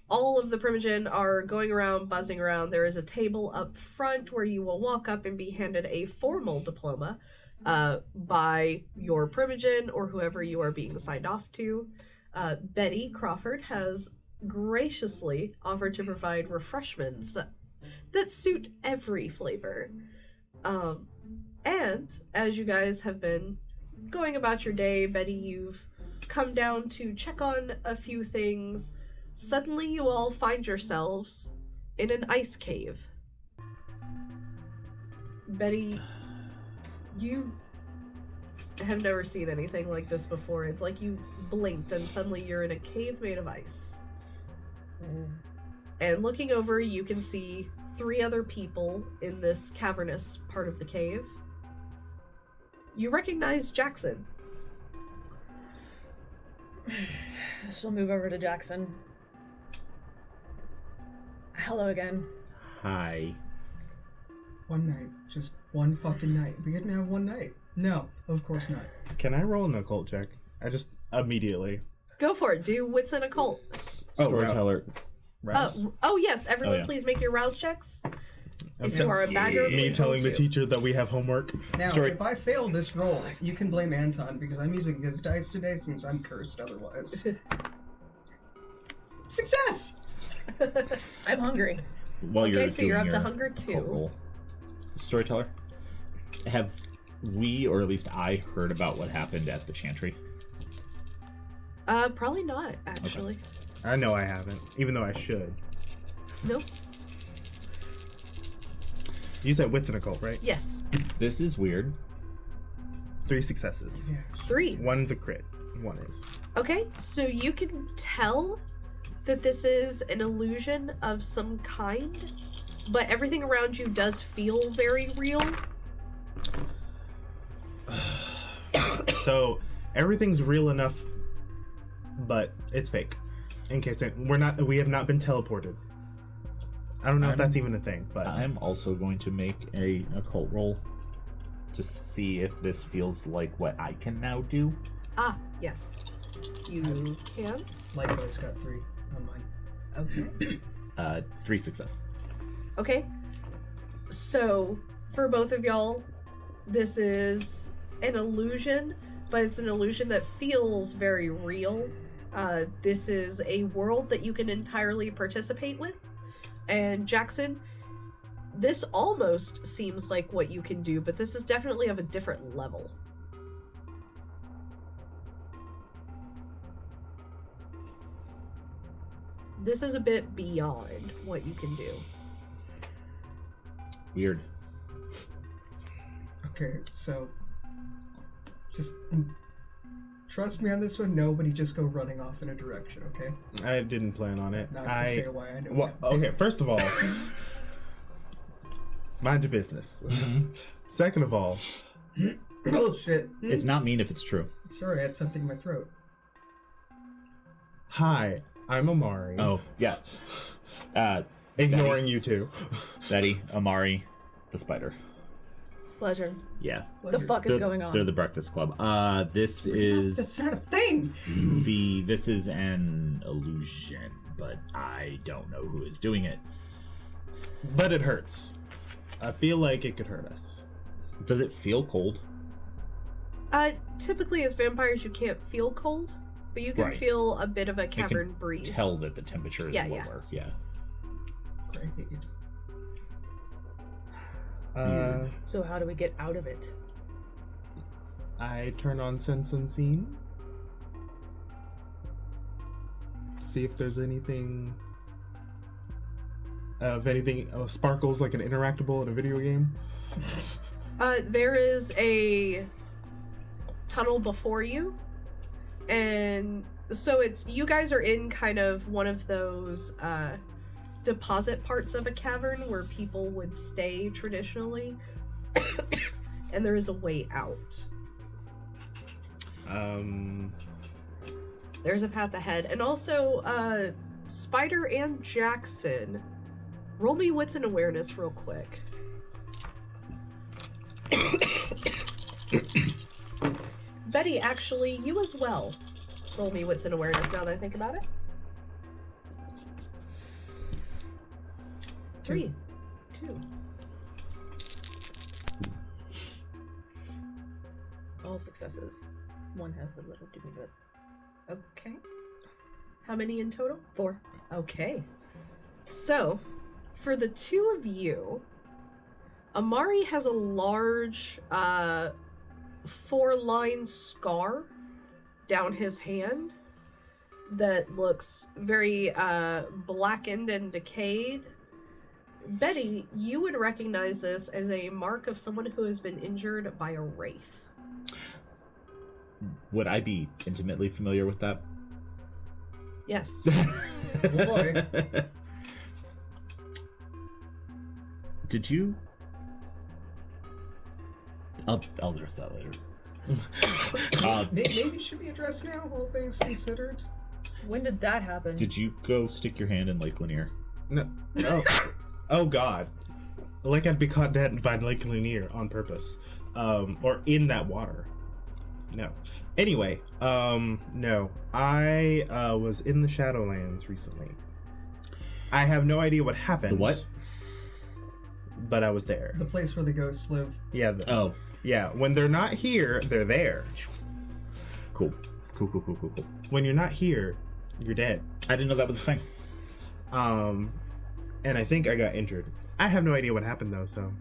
All of the Primogen are going around, buzzing around. There is a table up front where you will walk up and be handed a formal diploma. by your primogen or whoever you are being signed off to. Betty Crawford has graciously offered to provide refreshments that suit every flavor. And as you guys have been going about your day, Betty, you've come down to check on a few things. Suddenly you all find yourselves in an ice cave. Betty, you have never seen anything like this before. It's like you blinked and suddenly you're in a cave made of ice. And looking over, you can see 3 other people in this cavernous part of the cave. You recognize Jackson. She'll move over to Jackson. Hello again. Hi. One night. Just one fucking night. We didn't have one night. No, of course not. Can I roll an occult check? I just immediately. Go for it. Do wits and occult. Storyteller. Oh yes, everyone, yeah. please make your rouse checks. If Okay. you are a bagger, Me please telling roll the 2. teacher that we have homework. Now, if I fail this roll, you can blame Anton because I'm using his dice today since I'm cursed otherwise. Success! I'm hungry. While you're Okay, so you're doing up to your hunger 2. cult roll, Storyteller, have we, or at least I, heard about what happened at the Chantry? Probably not, actually. I know I haven't, even though I should. Nope. You said wits and occult, right? Yes. This is weird. 3 successes. 3. 1's a crit. 1 is. Okay, so you can tell that this is an illusion of some kind, but everything around you does feel very real. So everything's real enough, but it's fake. In case we have not been teleported. I don't know if that's even a thing, but I'm also going to make a occult roll to see if this feels like what I can now do. Ah, yes. You can. Likewise got 3 on mine. Okay. 3 success. Okay. So, for both of y'all, this is an illusion, but it's an illusion that feels very real. This is a world that you can entirely participate with. And Jackson, this almost seems like what you can do, but this is definitely of a different level. This is a bit beyond what you can do. Weird. Okay, so just trust me on this one. Nobody just go running off in a direction, okay? I didn't plan on it. Not to say why I know. Well, okay, first of all, mind your business. Second of all, oh shit! It's not mean if it's true. Sorry, I had something in my throat. Hi, I'm Amari. Oh, yeah. Ignoring you two. Betty, Amari, the spider. Pleasure. Yeah. The fuck is going on? They're the Breakfast Club. This is... That's not a thing! This is an illusion, but I don't know who is doing it. But it hurts. I feel like it could hurt us. Does it feel cold? Typically as vampires you can't feel cold, but you can Right. feel a bit of a cavern You can breeze. tell that the temperature is Yeah, lower. Yeah. Great. So how do we get out of it? I turn on Sense Unseen. See if there's anything... if anything sparkles like an interactable in a video game. There is a tunnel before you, and so it's you guys are in kind of one of those deposit parts of a cavern where people would stay traditionally, and there is a way out. There's a path ahead, and also Spider and Jackson, roll me wits and awareness real quick. Betty, actually, you as well. Roll me wits and awareness now that I think about it. 3. 2. all successes. One has the little doobie bit. Okay. How many in total? 4. Okay. So, for the two of you, Amari has a large 4-line scar down his hand that looks very blackened and decayed. Betty, you would recognize this as a mark of someone who has been injured by a wraith. Would I be intimately familiar with that? Yes. Oh boy. Did you? I'll address that later. Maybe it should be addressed now, all things considered. When did that happen? Did you go stick your hand in Lake Lanier? No. Oh God. Like I'd be caught dead by Lake Lanier on purpose. Or in that water. No. Anyway, no. I was in the Shadowlands recently. I have no idea what happened. The what? But I was there. The place where the ghosts live. Yeah. Yeah, when they're not here, they're there. Cool. When you're not here, you're dead. I didn't know that was a thing. And I think I got injured. I have no idea what happened though, so.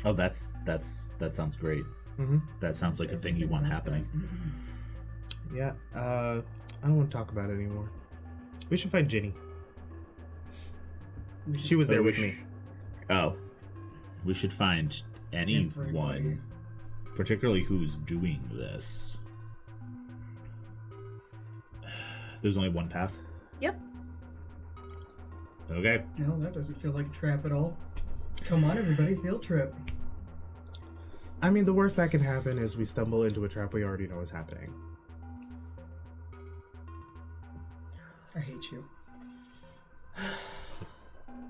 Oh, that sounds great. Mm-hmm. That sounds like a thing you want happening. Yeah, I don't want to talk about it anymore. We should find Jenni. She was there with me. Oh. We should find anyone, Everybody. particularly who's doing this. There's only one path? Yep. Okay. No, that doesn't feel like a trap at all. Come on, everybody, field trip. I mean, the worst that can happen is we stumble into a trap we already know is happening. I hate you.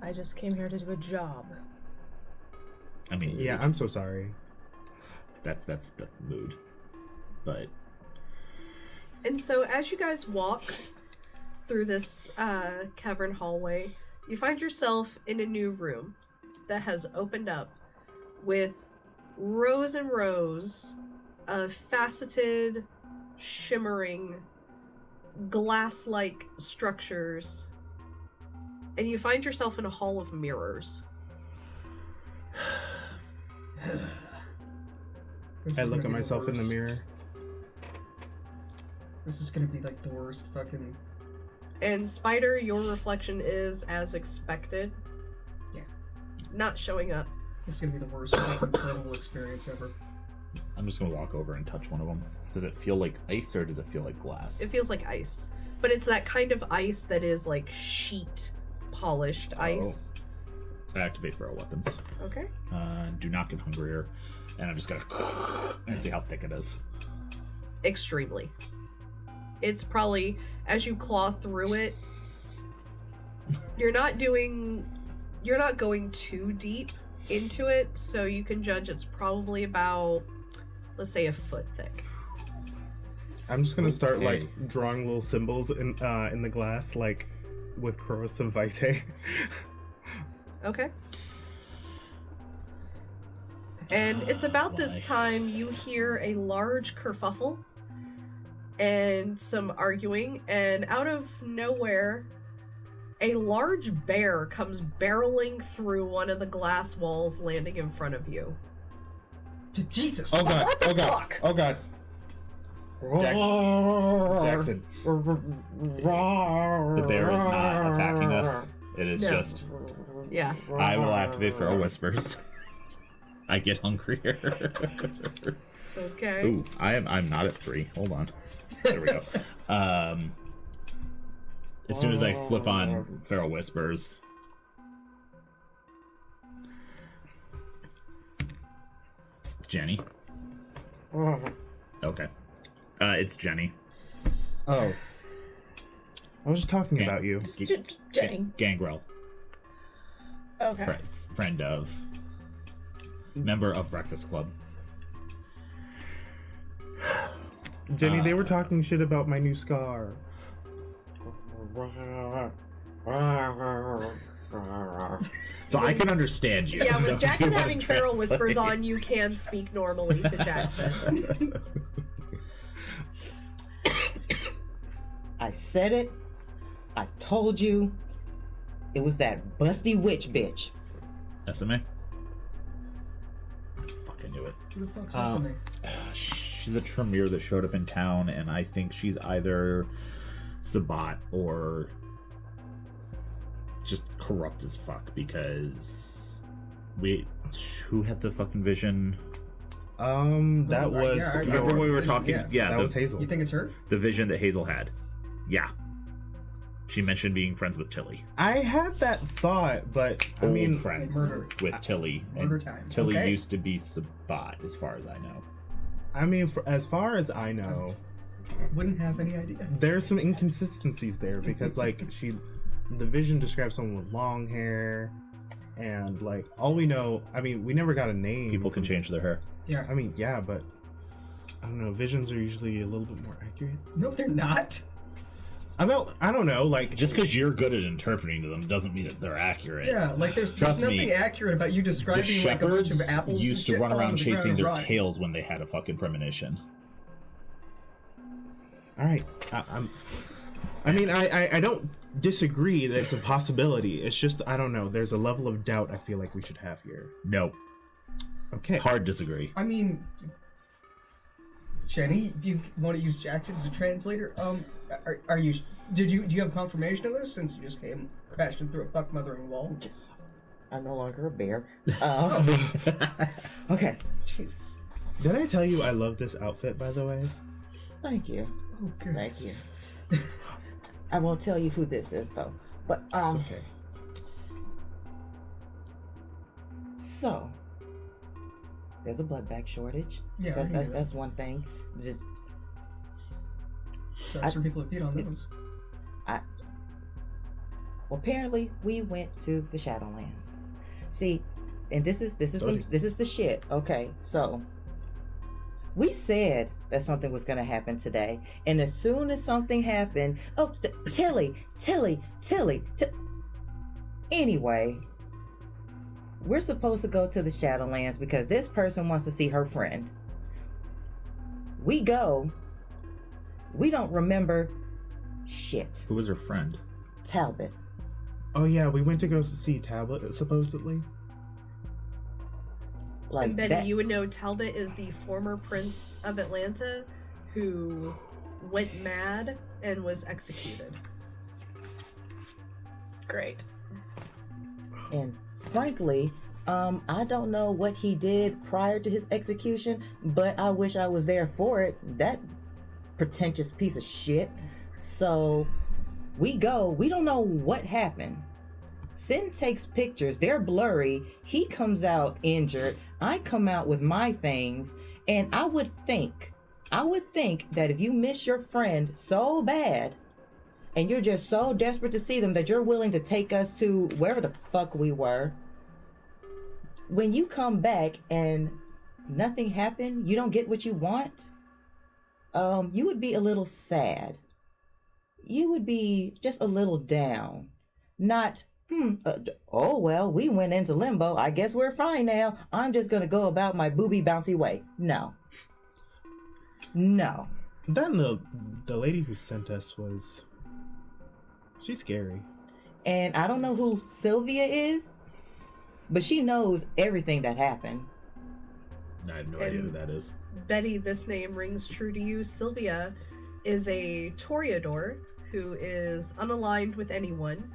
I just came here to do a job. I mean, yeah, I'm so sorry. That's the mood. But And so as you guys walk through this cavern hallway, you find yourself in a new room that has opened up with rows and rows of faceted, shimmering, glass-like structures. And you find yourself in a hall of mirrors. I look at myself in the mirror. This is gonna be like the worst fucking... And Spider, your reflection is as expected. Yeah. Not showing up. This is gonna be the worst fucking carnival experience ever. I'm just gonna walk over and touch one of them. Does it feel like ice or does it feel like glass? It feels like ice. But it's that kind of ice that is like sheet polished ice. I activate feral weapons. Okay. Do not get hungrier. And I'm just gonna and see how thick it is. Extremely. It's probably, as you claw through it, you're not going too deep into it, so you can judge it's probably about, let's say, a foot thick. I'm just gonna start like drawing little symbols in the glass, like with corrosive vitae. Okay. And it's about this time you hear a large kerfuffle and some arguing, and out of nowhere, a large bear comes barreling through one of the glass walls, landing in front of you. Jesus! Oh god! What the Oh god! fuck? Oh god! Jackson. The bear is not attacking us. It is just. Yeah. I will activate Feral Whispers. I get hungrier. Okay. Ooh, I'm not at 3. Hold on. There we go. As soon as I flip on Feral Whispers. Jenni. Okay. It's Jenni. Oh. I was just talking about you. Jenni. Gangrel. Okay. Friend of. Member of Breakfast Club. Jenni, they were talking shit about my new scar. So I can understand you. Yeah, so with Jackson you wanna having feral translate. whispers on, you can speak normally to Jackson. I said it. I told you. It was that busty witch bitch. Eseme? Fuck, I knew it. Who the fuck's Eseme? She's a Tremere that showed up in town, and I think she's either Sabat or just corrupt as fuck, because who had the fucking vision? That was. Remember when we were talking? Yeah, that was Hazel. You think it's her? The vision that Hazel had. Yeah. She mentioned being friends with Tilly. I had that thought, but I mean, friends Murder. with Tilly. Murder and time. Tilly Okay. used to be Sabat, as far as I know. I mean, as far as I know, Wouldn't have any idea. there's some inconsistencies there because, like, the vision describes someone with long hair, and like all we know, I mean, we never got a name. People can change their hair. Yeah. I mean, yeah, but I don't know. Visions are usually a little bit more accurate. No, they're not. I don't know. Like, just because you're good at interpreting them doesn't mean that they're accurate. Yeah, like there's Trust nothing me, accurate about you The describing like a bunch of shepherds apples. used to and shit run falling around to the ground chasing and their rotting. tails when they had a fucking premonition. all right, I mean, I don't disagree that it's a possibility. It's just I don't know. There's a level of doubt I feel like we should have here. No. Okay. Hard disagree. I mean, Jenny, you want to use Jackson as a translator? Are you? Do you have confirmation of this since you just came crashing through a fuck mothering wall? I'm no longer a bear. Okay. Jesus. Did I tell you I love this outfit, by the way? Thank you. Oh, Thank you. I won't tell you who this is, though. But It's okay. So there's a blood bag shortage. Yeah, I knew that. That's one thing. Just Sucks for people to feed on those. well, apparently we went to the Shadowlands. See, and this is the shit. Okay, so we said that something was gonna happen today, and as soon as something happened, Tilly. Anyway, we're supposed to go to the Shadowlands because this person wants to see her friend. We go. We don't remember shit. Who was her friend? Talbot. Oh yeah, we went to go see Tablet supposedly. Like And Betty, that. you would know Talbot is the former prince of Atlanta who went mad and was executed. Great. And frankly, I don't know what he did prior to his execution, but I wish I was there for it. That pretentious piece of shit. So we go. We don't know what happened. Sin takes pictures. They're blurry. He comes out injured. I come out with my things. And I would think that if you miss your friend so bad and you're just so desperate to see them that you're willing to take us to wherever the fuck we were, when you come back and nothing happened, you don't get what you want, you would be a little sad. You would be just a little down. Not, oh well, we went into limbo. I guess we're fine now. I'm just gonna go about my booby bouncy way. No. Then the lady who sent us she's scary. And I don't know who Sylvia is, but she knows everything that happened. I have no idea who that is. Betty, this name rings true to you. Sylvia is a Toreador who is unaligned with anyone.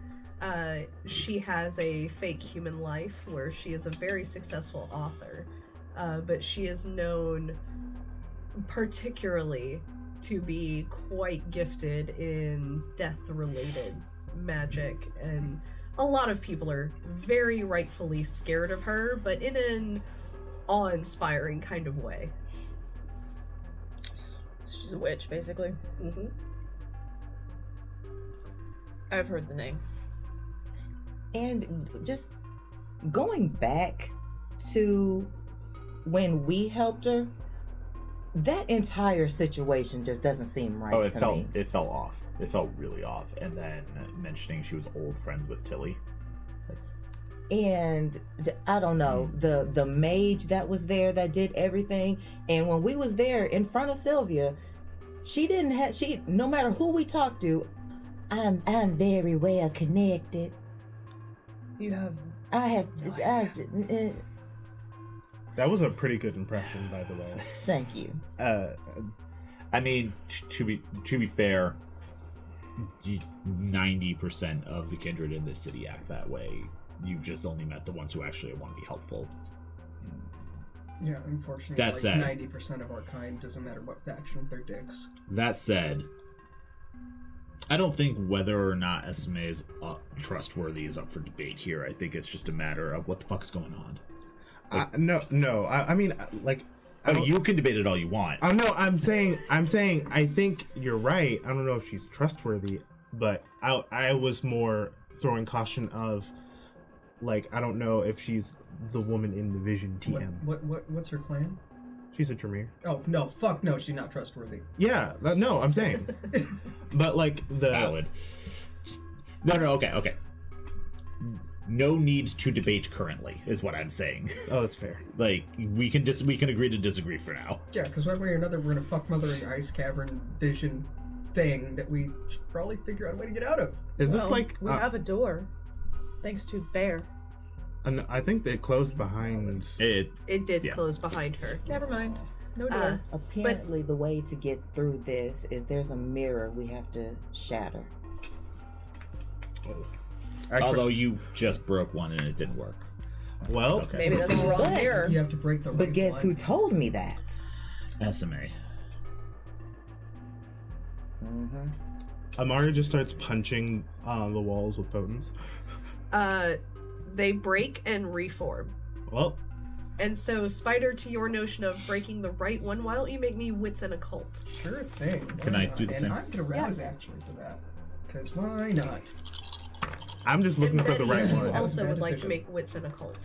She has a fake human life where she is a very successful author, but she is known particularly to be quite gifted in death-related magic, and a lot of people are very rightfully scared of her, but in an awe-inspiring kind of way. She's a witch, basically. Mm-hmm. I've heard the name. And just going back to when we helped her, that entire situation just doesn't seem right to me. It fell off. It felt really off. And then mentioning she was old friends with Tilly, and I don't know, the mage that was there that did everything. And when we was there in front of Sylvia, no matter who we talked to, I'm very well connected. That was a pretty good impression, by the way. Thank you. I mean, to be fair, 90% of the kindred in this city act that way. You've just only met the ones who actually want to be helpful. Yeah, unfortunately, That like said, 90% of our kind, doesn't matter what faction, they're dicks. That said, I don't think whether or not Eseme is trustworthy is up for debate here. I think it's just a matter of what the fuck is going on. No. I mean, like, you can debate it all you want. No, I'm saying, I think you're right. I don't know if she's trustworthy, but I was more throwing caution of, like, I don't know if she's the woman in the Vision TM. What's her clan? She's a Tremere. Oh, no, fuck no, she's not trustworthy. Yeah, no, I'm saying. But, like, the... Valid. No, okay. No need to debate currently, is what I'm saying. Oh, that's fair. Like, we can agree to disagree for now. Yeah, because one way or another, we're in a fuck mother in the ice cavern vision thing that we should probably figure out a way to get out of. Is this like... We have a door, thanks to Bear. I think they closed behind... It did close behind her. Never mind. No door. Apparently, the way to get through this is there's a mirror we have to shatter. Although you just broke one and it didn't work. Well, okay. Maybe that's the wrong mirror. You have to break the right But guess who told me that? Eseme. Mm-hmm. Amari just starts punching the walls with potens. They break and reform. Well. And so, Spider, to your notion of breaking the right one, why don't you make me wits and occult? Sure thing. Can I do the same? And I'm gonna rouse actually for that. Because why not? I'm just looking for the right one. Also would like to make wits and occult.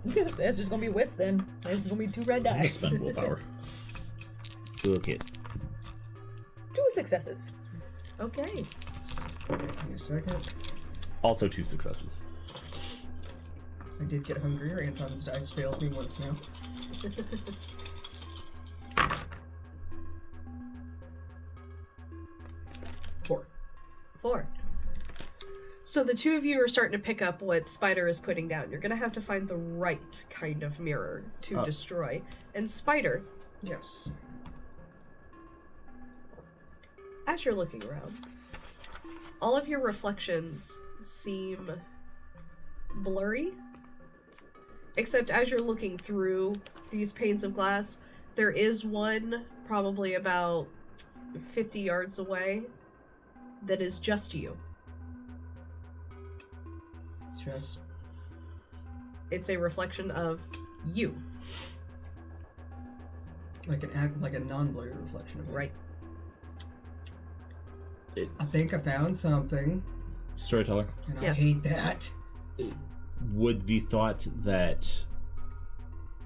That's just gonna be wits then. This is gonna be 2 red I'm gonna dice. spend willpower. Fuck it. 2 successes. Okay. Give me a second. Also 2 successes. I did get hungrier. Anton's dice failed me once now. 4. So the two of you are starting to pick up what Spider is putting down. You're gonna have to find the right kind of mirror to destroy. And Spider. Yes. As you're looking around, all of your reflections seem blurry. Except as you're looking through these panes of glass, there is one probably about 50 yards away that is just you. Just. It's a reflection of you. Like a non-blurry reflection of me. Right. I think I found something. Storyteller. And I hate that. Would the thought that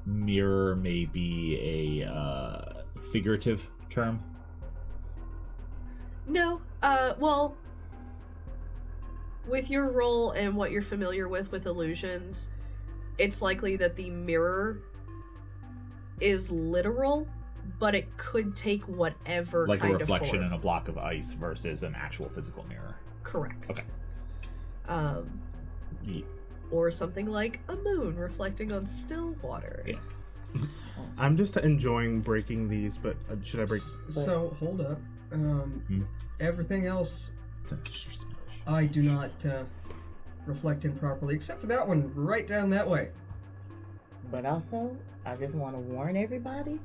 mirror may be a figurative term? No. Well, with your role and what you're familiar with illusions, it's likely that the mirror is literal, but it could take whatever like kind a reflection of form. in a block of ice versus an actual physical mirror. Correct. Okay. Or something like a moon reflecting on still water. Yeah. I'm just enjoying breaking these, but should I break? So hold up. Everything else, I do not reflect in properly, except for that one right down that way. But also, I just want to warn everybody.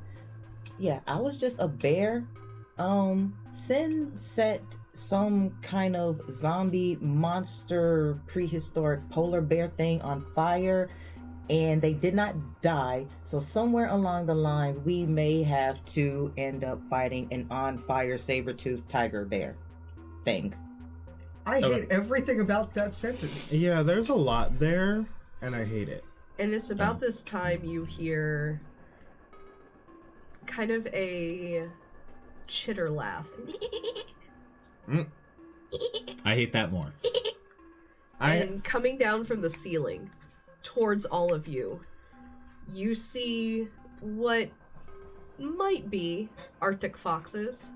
Yeah, I was just a bear. Sin set some kind of zombie monster prehistoric polar bear thing on fire, and they did not die. So somewhere along the lines, we may have to end up fighting an on fire saber-toothed tiger bear thing. I hate everything about that sentence. Yeah, there's a lot there, and I hate it. And it's about this time you hear kind of a chitter laugh. I hate that more. And coming down from the ceiling towards all of you. You see what might be Arctic foxes.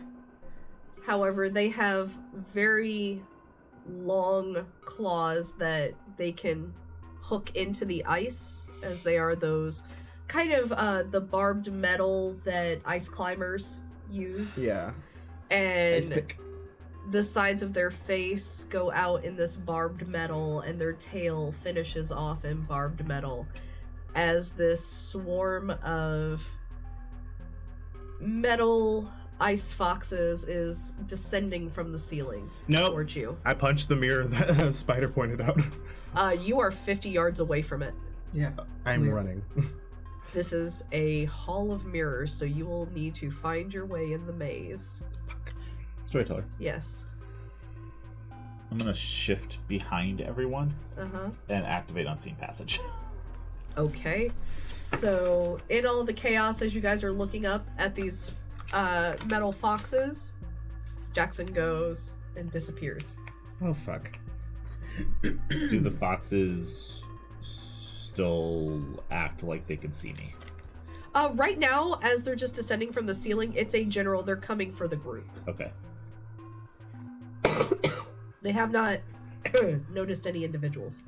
However, they have very long claws that they can hook into the ice, as they are those kind of the barbed metal that ice climbers use. Yeah. And Ice pick. the sides of their face go out in this barbed metal, and their tail finishes off in barbed metal as this swarm of metal ice foxes is descending from the ceiling towards you. I punched the mirror that Spider pointed out. You are 50 yards away from it. Yeah. I'm running. This is a hall of mirrors, so you will need to find your way in the maze. Storyteller. Yes. I'm gonna shift behind everyone Uh-huh. and activate unseen passage. Okay. So, in all the chaos as you guys are looking up at these metal foxes, Jackson goes and disappears. Oh, fuck. Do the foxes still act like they can see me? Right now, as they're just descending from the ceiling, it's a general, they're coming for the group. Okay. They have not noticed any individuals.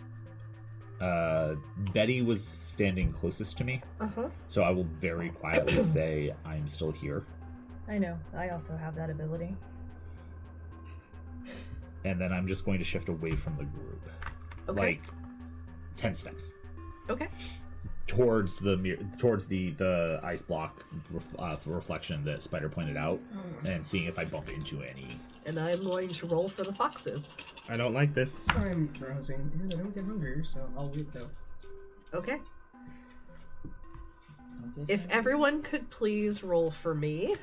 Betty was standing closest to me. Uh-huh. So I will very quietly say I'm still here. I know. I also have that ability. And then I'm just going to shift away from the group. Okay. Like 10 steps. Okay. Towards the ice block reflection that Spider pointed out, and seeing if I bump into any. And I'm going to roll for the foxes. I don't like this. I'm browsing, and I don't get hungrier, so I'll wait though. Okay. If everyone could please roll for me.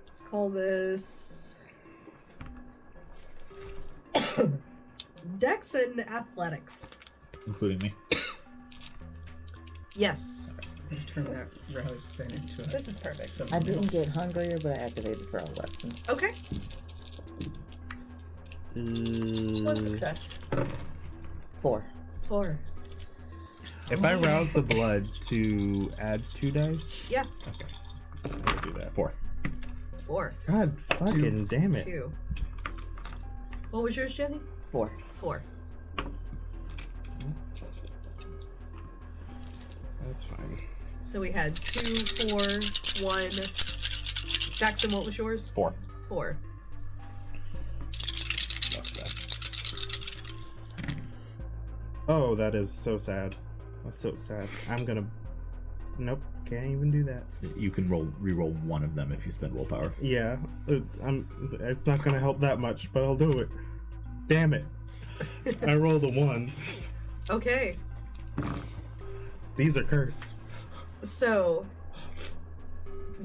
Let's call this Dex and Athletics. Including me. Yes. Turn that rouse then into a... This is perfect. I didn't get hungrier, but I activated for all weapons. Okay. One success. 4. 4. If I rouse the blood to add 2 dice? Yeah. Okay. I'll do that. 4. 4. God fucking damn it. 2. What was yours, Jenny? 4. 4. That's fine. So we had 2, 4, 1. Jackson, what was yours? 4. 4. Oh, that is so sad. That's so sad. I'm gonna... Nope, can't even do that. You can re-roll one of them if you spend willpower. Yeah, it's not gonna help that much, but I'll do it. Damn it. I rolled a 1. Okay. These are cursed. So,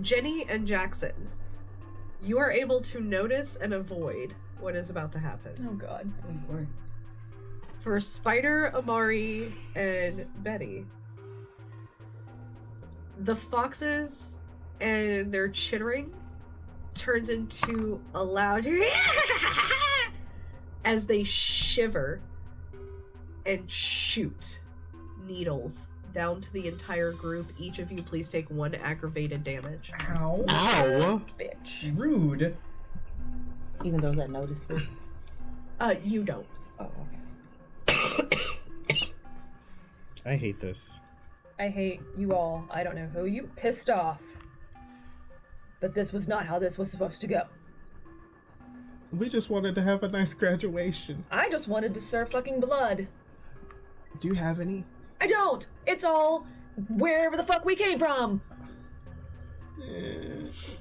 Jenny and Jackson, you are able to notice and avoid what is about to happen. Oh god. Oh boy. For Spider, Amari, and Betty, the foxes and their chittering turns into a loud as they shiver and shoot needles down to the entire group. Each of you please take 1 aggravated damage. Ow. Ow! Bitch. Rude. Even those that noticed it? You don't. Oh, okay. I hate this. I hate you all. I don't know who you pissed off. But this was not how this was supposed to go. We just wanted to have a nice graduation. I just wanted to serve fucking blood. Do you have any? I don't! It's all wherever the fuck we came from!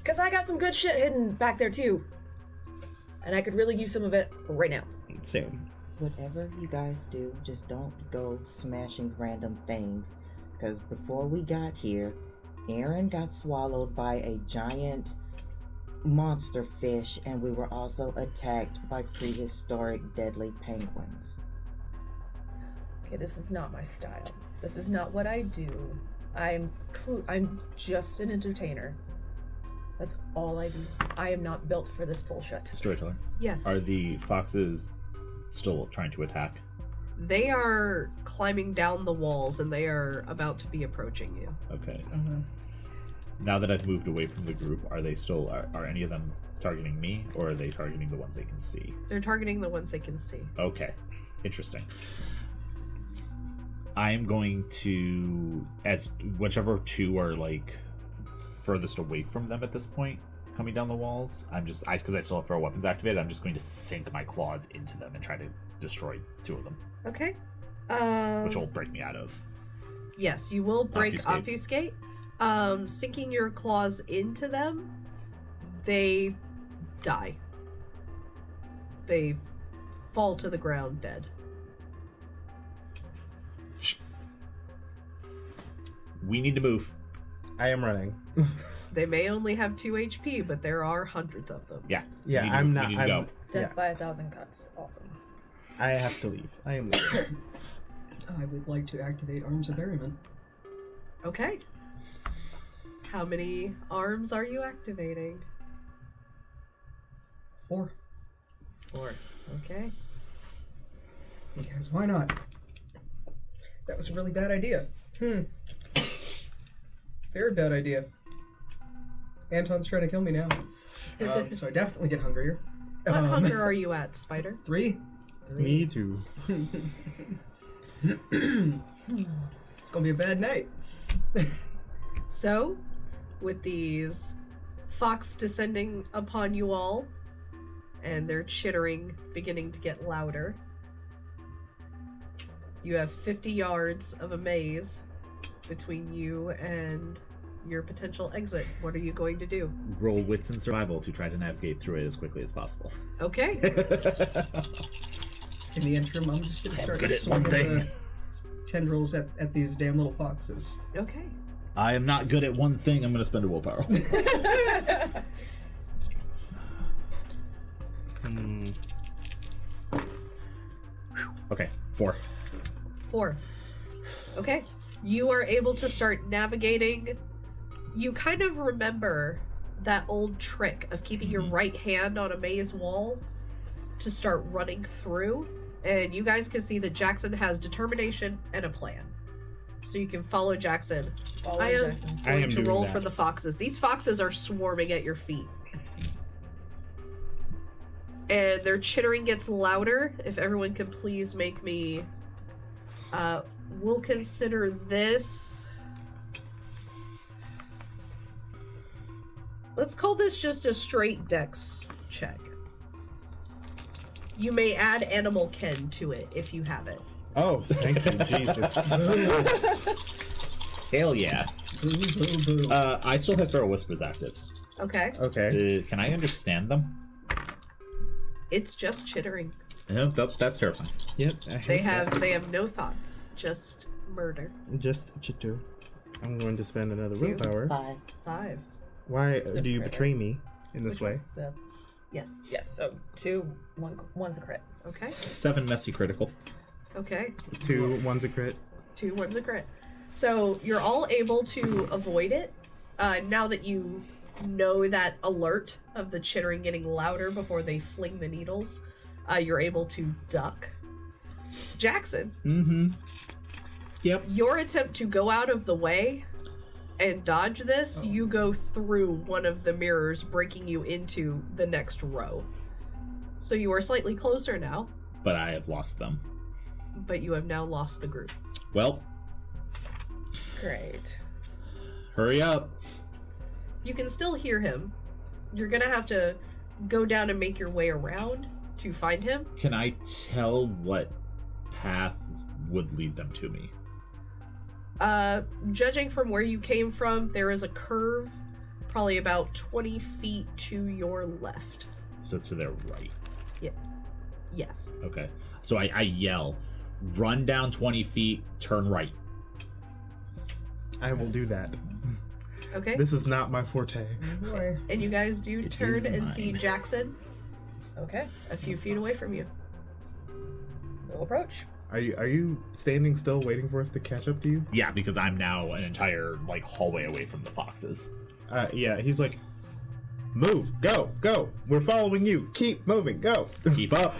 Cause I got some good shit hidden back there too. And I could really use some of it right now. Same. Whatever you guys do, just don't go smashing random things. Because before we got here, Aaron got swallowed by a giant monster fish, and we were also attacked by prehistoric deadly penguins. Okay, this is not my style. This is not what I do. I'm just an entertainer. That's all I do. I am not built for this bullshit. Storyteller. Yes. Are the foxes still trying to attack? They are climbing down the walls, and they are about to be approaching you. Okay. Now that I've moved away from the group, are they still are any of them targeting me, or are they targeting the ones they can see? They're targeting the ones they can see. Okay, interesting. I'm going to, as whichever two are like furthest away from them at this point, coming down the walls. Because I still have 4 weapons activated. I'm just going to sink my claws into them and try to destroy 2 of them. Okay. Which will break me out of. Yes, you will break obfuscate. Sinking your claws into them, they die. They fall to the ground dead. We need to move. I am running. They may only have 2 HP, but there are hundreds of them. Yeah. Yeah, we need to go. Death by 1,000 cuts. Awesome. I have to leave. I am leaving. I would like to activate Arms of Berryman. Okay. How many arms are you activating? 4. 4. Okay. Because why not? That was a really bad idea. Very bad idea. Anton's trying to kill me now. So I definitely get hungrier. What hunger are you at, Spider? 3. Me too. It's gonna be a bad night. So, with these fox descending upon you all, and their chittering beginning to get louder, you have 50 yards of a maze between you and your potential exit. What are you going to do? Roll wits and survival to try to navigate through it as quickly as possible. Okay. In the interim, I'm just gonna start swinging the tendrils at these damn little foxes. Okay. I am not good at one thing. I'm going to spend a willpower. Okay, 4. 4. Okay. You are able to start navigating. You kind of remember that old trick of keeping your right hand on a maze wall to start running through. And you guys can see that Jackson has determination and a plan. So you can follow Jackson. I am going to roll for the foxes. These foxes are swarming at your feet. And their chittering gets louder. If everyone could please make me... we'll consider this... Let's call this just a straight dex check. You may add animal ken to it if you have it. Oh, thank you, Jesus. Hell yeah. I still have Feral Whispers active. Okay. Okay. Can I understand them? It's just chittering. Yeah, that's terrifying. Yep. They have no thoughts, just murder. Just chitter. I'm going to spend another 2, willpower. 5. Why do you betray me in this way? Yes. Yes, so 2, 1's a crit. Okay. 7 messy critical. Okay. 2, 1's a crit. 2, 1's a crit. So you're all able to avoid it. Now that you know that alert of the chittering getting louder before they fling the needles, you're able to duck. Jackson. Mm-hmm. Yep. Your attempt to go out of the way and dodge this, you go through one of the mirrors, breaking you into the next row. So you are slightly closer now. But I have lost them. But you have now lost the group. Well. Great. Hurry up. You can still hear him. You're gonna have to go down and make your way around to find him. Can I tell what path would lead them to me? Judging from where you came from, there is a curve probably about 20 feet to your left. So to their right. Yeah. Yes. Okay. So I yell, run down 20 feet, turn right. I will do that. Okay. This is not my forte. And you guys do turn and see Jackson. Okay. A few feet away from you. We'll approach. Are you standing still waiting for us to catch up to you? Yeah, because I'm now an entire hallway away from the foxes. Yeah, he's like, Move. Go. Go. We're following you. Keep moving. Go. Keep up.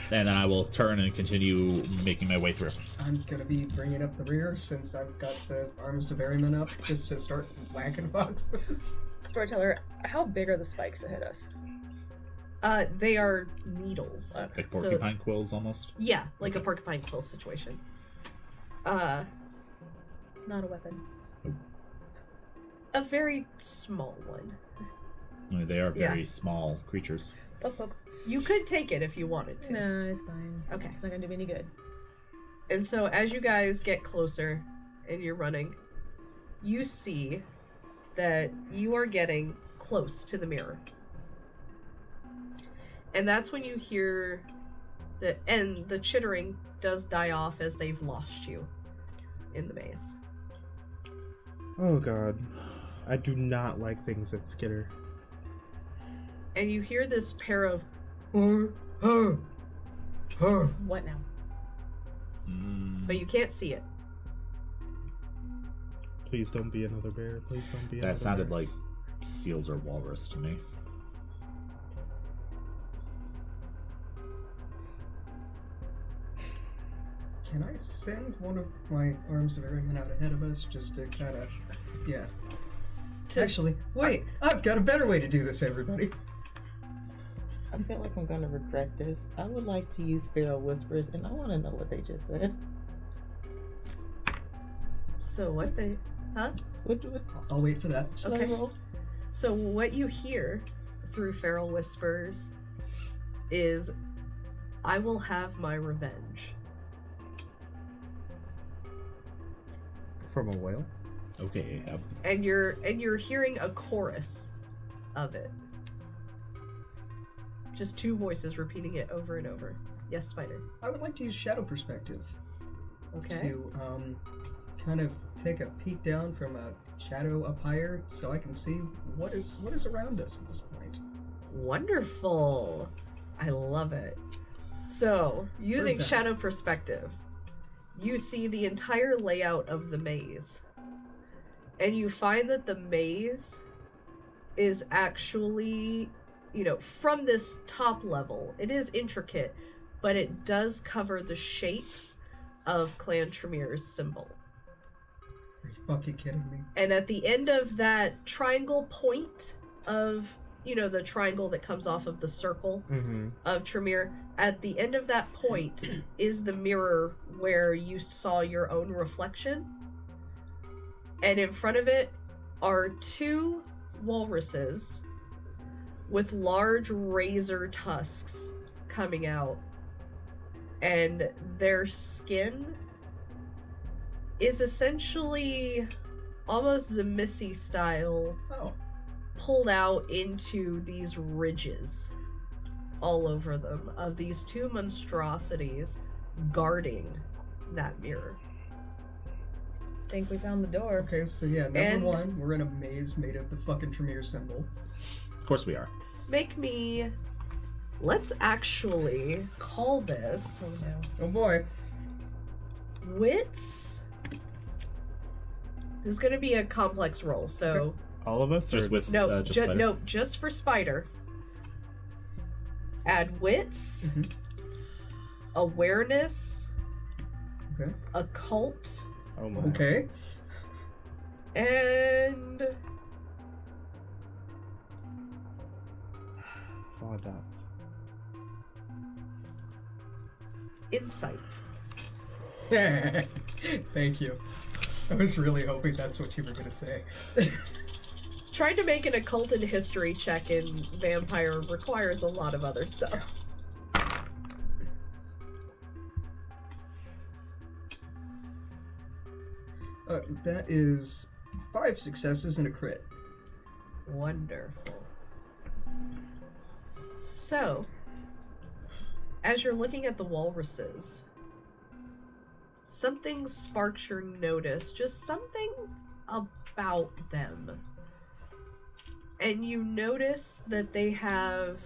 And then I will turn and continue making my way through. I'm gonna be bringing up the rear since I've got the arms of Berryman up just to start whacking foxes. Storyteller, how big are the spikes that hit us? They are needles. Like porcupine quills almost? Yeah, like a porcupine quill situation. Not a weapon. A very small one. I mean, they are very small creatures. Poke, poke. You could take it if you wanted to. No, it's fine. Okay. It's not gonna do me any good. And so as you guys get closer and you're running, you see that you are getting close to the mirror. And that's when you hear the chittering does die off as they've lost you in the maze. Oh god. I do not like things that skitter. And you hear this pair of What now? But you can't see it. Please don't be another bear. Please don't be another That sounded bear. like seals or walrus to me. Can I send one of my arms of Berryman out ahead of us just to kind of, yeah. Actually, wait, I've got a better way to do this, everybody. I feel like I'm gonna regret this. I would like to use Feral Whispers, and I want to know what they just said. So what they... Huh? What? I'll wait for that. Should I Okay. roll? So what you hear through Feral Whispers is, I will have my revenge. From a whale? Okay. And you're hearing a chorus of it. Just two voices repeating it over and over. Yes, Spider. I would like to use shadow perspective Okay. to kind of take a peek down from a shadow up higher so I can see what is around us at this point. Wonderful. I love it. So, using Bird's eye. shadow perspective, you see the entire layout of the maze. And you find that the maze is actually, from this top level, it is intricate, but it does cover the shape of Clan Tremere's symbol. Are you fucking kidding me? And at the end of that triangle point of, the triangle that comes off of the circle of Tremere, at the end of that point is the mirror where you saw your own reflection. And in front of it are two walruses with large razor tusks coming out. And their skin is essentially almost Zemissi style, pulled out into these ridges all over them of these two monstrosities guarding that mirror. Think we found the door. Okay, so yeah, number one, we're in a maze made of the fucking Tremere symbol. Of course we are. Let's actually call this... Oh boy. Wits. This is going to be a complex roll, so... All of us? Just wits? No, just Spider? no, just for Spider. Add wits, awareness, Okay. occult, Oh my. Okay. and It's a lot of dots. insight. Thank you. I was really hoping that's what you were going to say. Trying to make an occult and history check in Vampire requires a lot of other stuff. That is 5 successes and a crit. Wonderful. So, as you're looking at the walruses, something sparks your notice, just something about them. And you notice that they have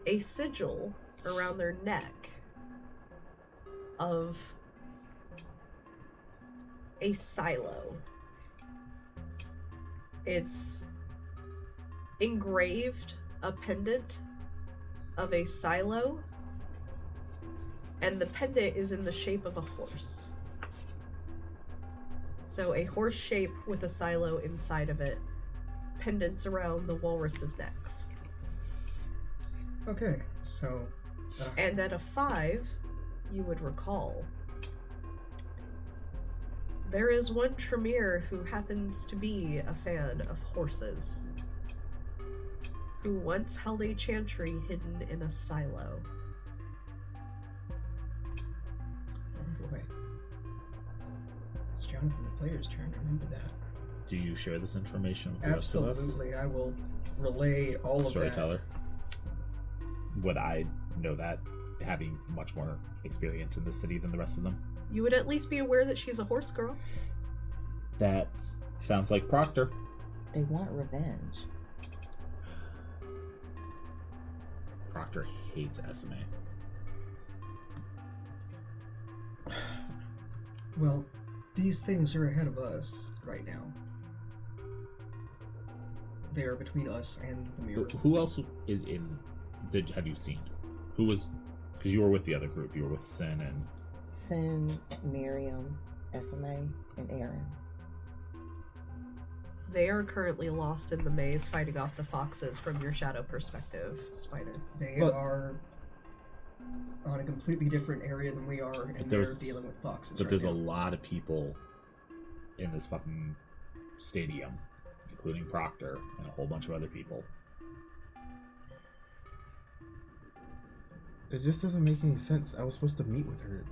a sigil around their neck of a silo. It's engraved a pendant of a silo, and the pendant is in the shape of a horse. So a horse shape with a silo inside of it, pendants around the walrus's necks. Okay, so... And at a 5, you would recall, there is one Tremere who happens to be a fan of horses, who once held a chantry hidden in a silo. Oh boy. It's Johnathan the player's turn, remember that. Do you share this information with the rest of us? Absolutely, I will relay all of that. Storyteller. Would I know that, having much more experience in the city than the rest of them? You would at least be aware that she's a horse girl. That sounds like Proctor. They want revenge. Proctor hates Eseme. Well, these things are ahead of us right now. They are between us and the mirror. Who else is in? Have you seen? Who was? Because you were with the other group. You were with Sin, Miriam, Eseme, and Aaron. They are currently lost in the maze fighting off the foxes from your shadow perspective, Spider. They are on a completely different area than we are, and they're dealing with foxes. But there's a lot of people in this fucking stadium, including Proctor and a whole bunch of other people. It just doesn't make any sense. I was supposed to meet with her,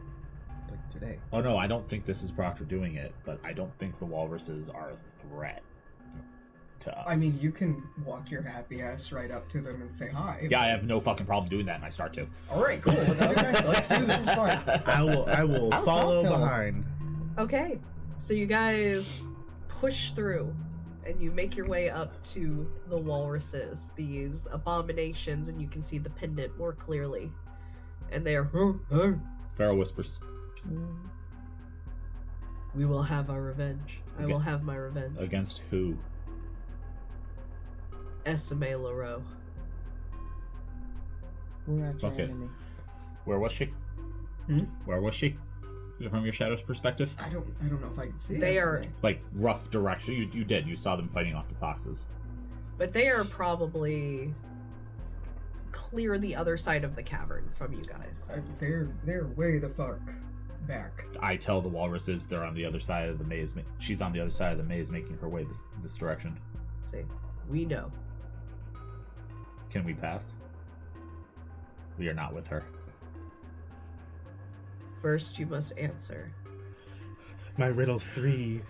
like, today. Oh no, I don't think this is Proctor doing it, but I don't think the walruses are a threat to us. I mean, you can walk your happy ass right up to them and say hi. Yeah, I have no fucking problem doing that, and I start to. All right, cool. Let's do it. Let's do this. Fine. I will follow behind. Okay, so you guys push through, and you make your way up to the walruses, these abominations, and you can see the pendant more clearly. And they are... Pharaoh whispers. We will have our revenge. I will have my revenge. Against who? Eseme LaRoux. We are your enemy. Where was she? Where was she? From your shadow's perspective? I don't know if I can see. They are like rough direction. You did. You saw them fighting off the foxes. But they are probably clear the other side of the cavern from you guys. They're way the fuck back. I tell the walruses they're on the other side of the maze. She's on the other side of the maze, making her way this direction. See, we know. Can we pass? We are not with her. First, you must answer. My riddle's 3.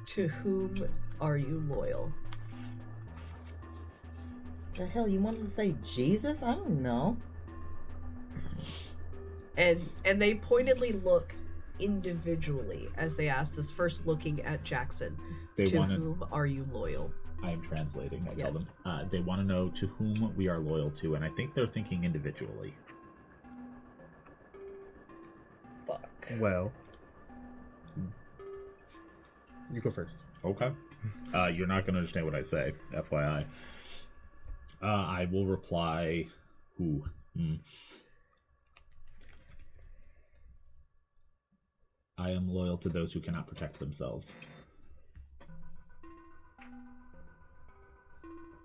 To whom are you loyal? The hell, you wanted to say Jesus? I don't know. And they pointedly look individually as they ask this, first looking at Jackson. Whom are you loyal? I am translating. I tell them. They want to know to whom we are loyal to, and I think they're thinking individually. Fuck. Well, you go first. Okay. You're not going to understand what I say, FYI. I will reply, who? I am loyal to those who cannot protect themselves.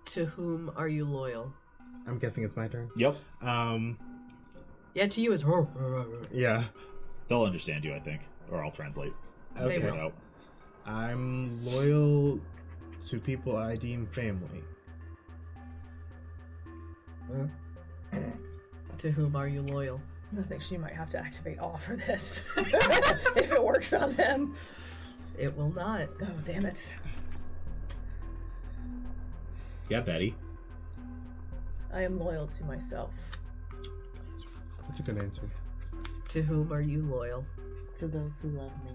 To whom are you loyal? I'm guessing it's my turn. Yep. Yeah, to you is. Yeah. They'll understand you, I think, or I'll translate. Okay. They will. I'm loyal to people I deem family. To whom are you loyal? I think she might have to activate awe for this. If it works on them. It will not. Oh, damn it. Yeah, Betty. I am loyal to myself. That's a good answer. To whom are you loyal? To those who love me.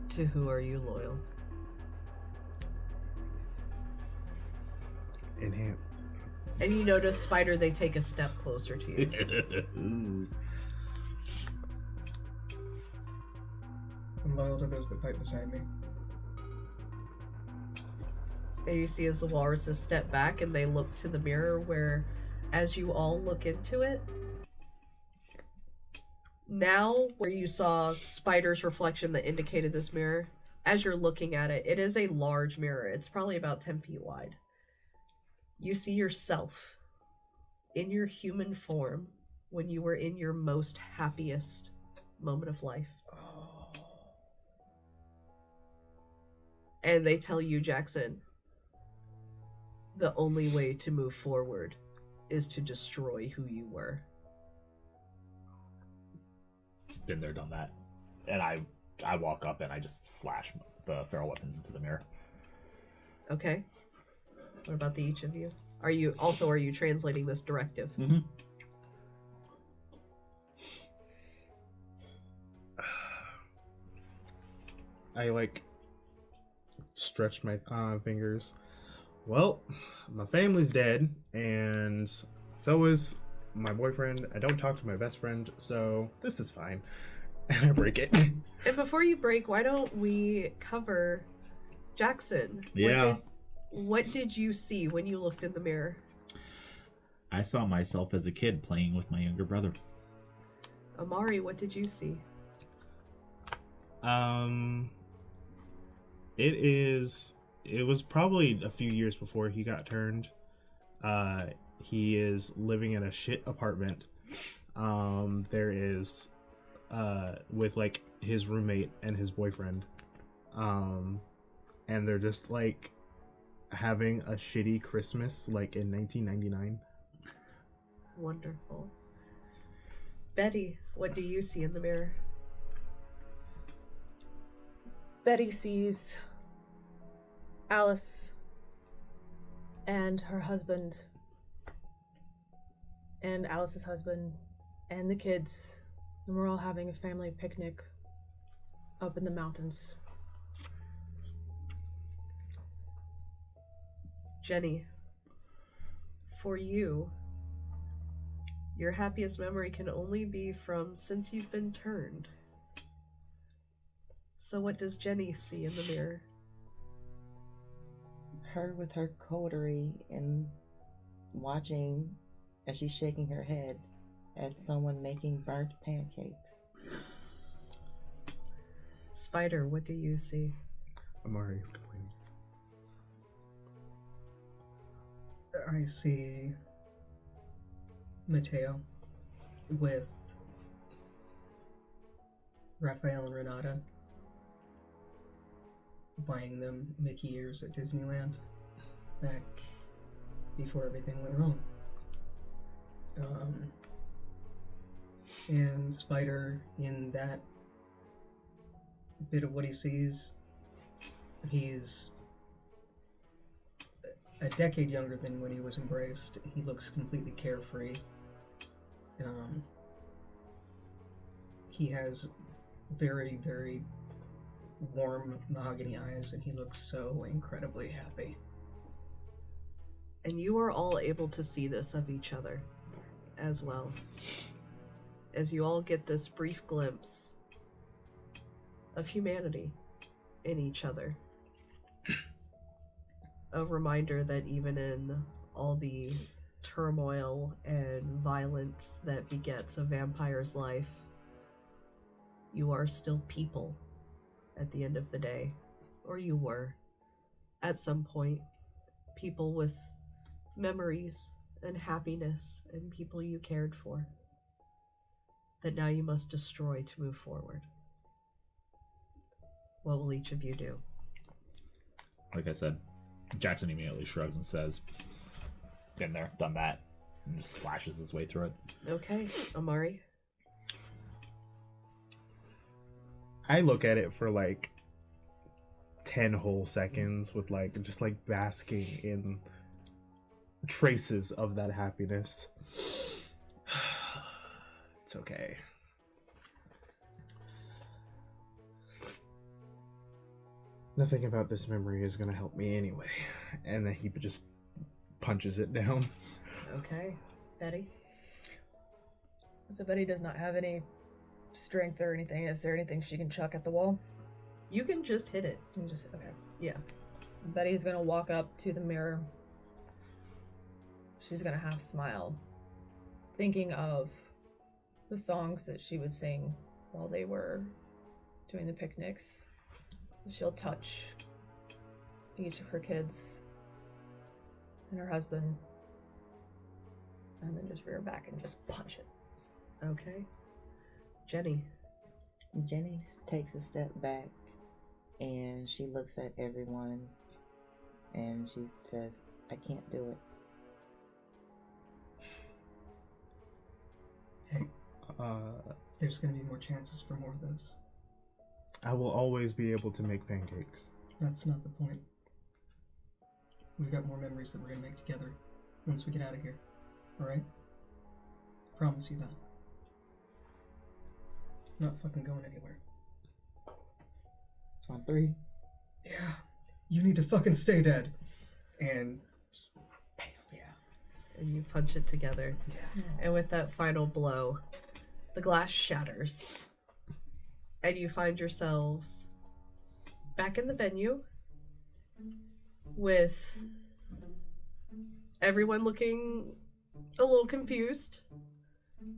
To who are you loyal? Enhance. And you notice, Spider, they take a step closer to you. I'm loyal to those that fight beside me. And you see as the walruses step back and they look to the mirror where, as you all look into it, now where you saw Spider's reflection that indicated this mirror, as you're looking at it, it is a large mirror. It's probably about 10 feet wide. You see yourself in your human form when you were in your most happiest moment of life. And they tell you, Jackson, the only way to move forward is to destroy who you were. Been there, done that. And I walk up and I just slash the feral weapons into the mirror. Okay. What about the each of you? Are you translating this directive? Mm-hmm. I stretch my fingers. Well, my family's dead, and so is my boyfriend. I don't talk to my best friend, so this is fine. And I break it. And before you break, why don't we cover Jackson? Yeah. What did you see when you looked in the mirror? I saw myself as a kid playing with my younger brother. Amari, what did you see? It was probably a few years before he got turned. He is living in a shit apartment. There is with his roommate and his boyfriend. And they're just having a shitty Christmas in 1999. Wonderful. Betty, what do you see in the mirror? Betty sees Alice and her husband and Alice's husband and the kids, and we're all having a family picnic up in the mountains. Jenni, for you, your happiest memory can only be from since you've been turned. So what does Jenni see in the mirror? Her with her coterie and watching as she's shaking her head at someone making burnt pancakes. Spider, what do you see? Amari is complaining. I see Mateo with Raphael and Renata buying them Mickey ears at Disneyland back before everything went wrong. And Spider, in that bit of what he sees, he's a decade younger than when he was embraced. He looks completely carefree. He has very, very warm mahogany eyes, and he looks so incredibly happy. And you are all able to see this of each other as well, as you all get this brief glimpse of humanity in each other. A reminder that even in all the turmoil and violence that begets a vampire's life, you are still people at the end of the day. Or you were, at some point, people with memories and happiness and people you cared for, that now you must destroy to move forward. What will each of you do? Like I said, Jackson immediately shrugs and says, been there, done that, and just slashes his way through it. Okay, Amari? I look at it for 10 whole seconds with just basking in traces of that happiness. It's okay. Nothing about this memory is gonna help me anyway. And then he just punches it down. Okay. Betty? So Betty does not have any strength or anything. Is there anything she can chuck at the wall? You can just hit it. Okay. Yeah. Betty's gonna walk up to the mirror. She's gonna half smile, thinking of the songs that she would sing while they were doing the picnics. She'll touch each of her kids and her husband, and then just rear back and just punch it. Okay. Jenni. Jenni takes a step back and she looks at everyone and she says, I can't do it. Hey, there's gonna be more chances for more of those. I will always be able to make pancakes. That's not the point. We've got more memories that we're gonna make together once we get out of here. Alright? Promise you that. Not fucking going anywhere. On 3. Yeah. You need to fucking stay dead. And bam. Yeah. And you punch it together. Yeah. And with that final blow, the glass shatters. And you find yourselves back in the venue with everyone looking a little confused.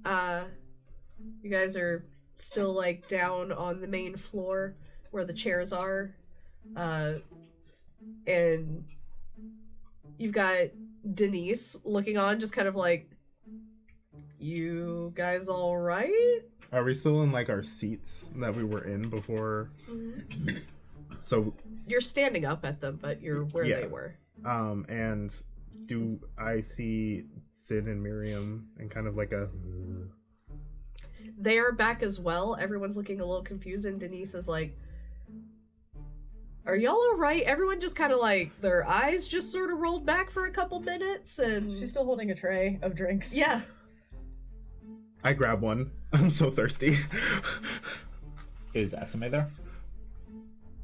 You guys are still like down on the main floor where the chairs are. And you've got Denise looking on, just kind of like, you guys all right? Are we still in like our seats that we were in before? Mm-hmm. So you're standing up at them, but you're where they were. And do I see Sid and Miriam and kind of like a... They are back as well. Everyone's looking a little confused, and Denise is like, are y'all alright? Everyone just kind of like, their eyes just sort of rolled back for a couple minutes, and... She's still holding a tray of drinks. Yeah. I grab one. I'm so thirsty. Is Eseme there?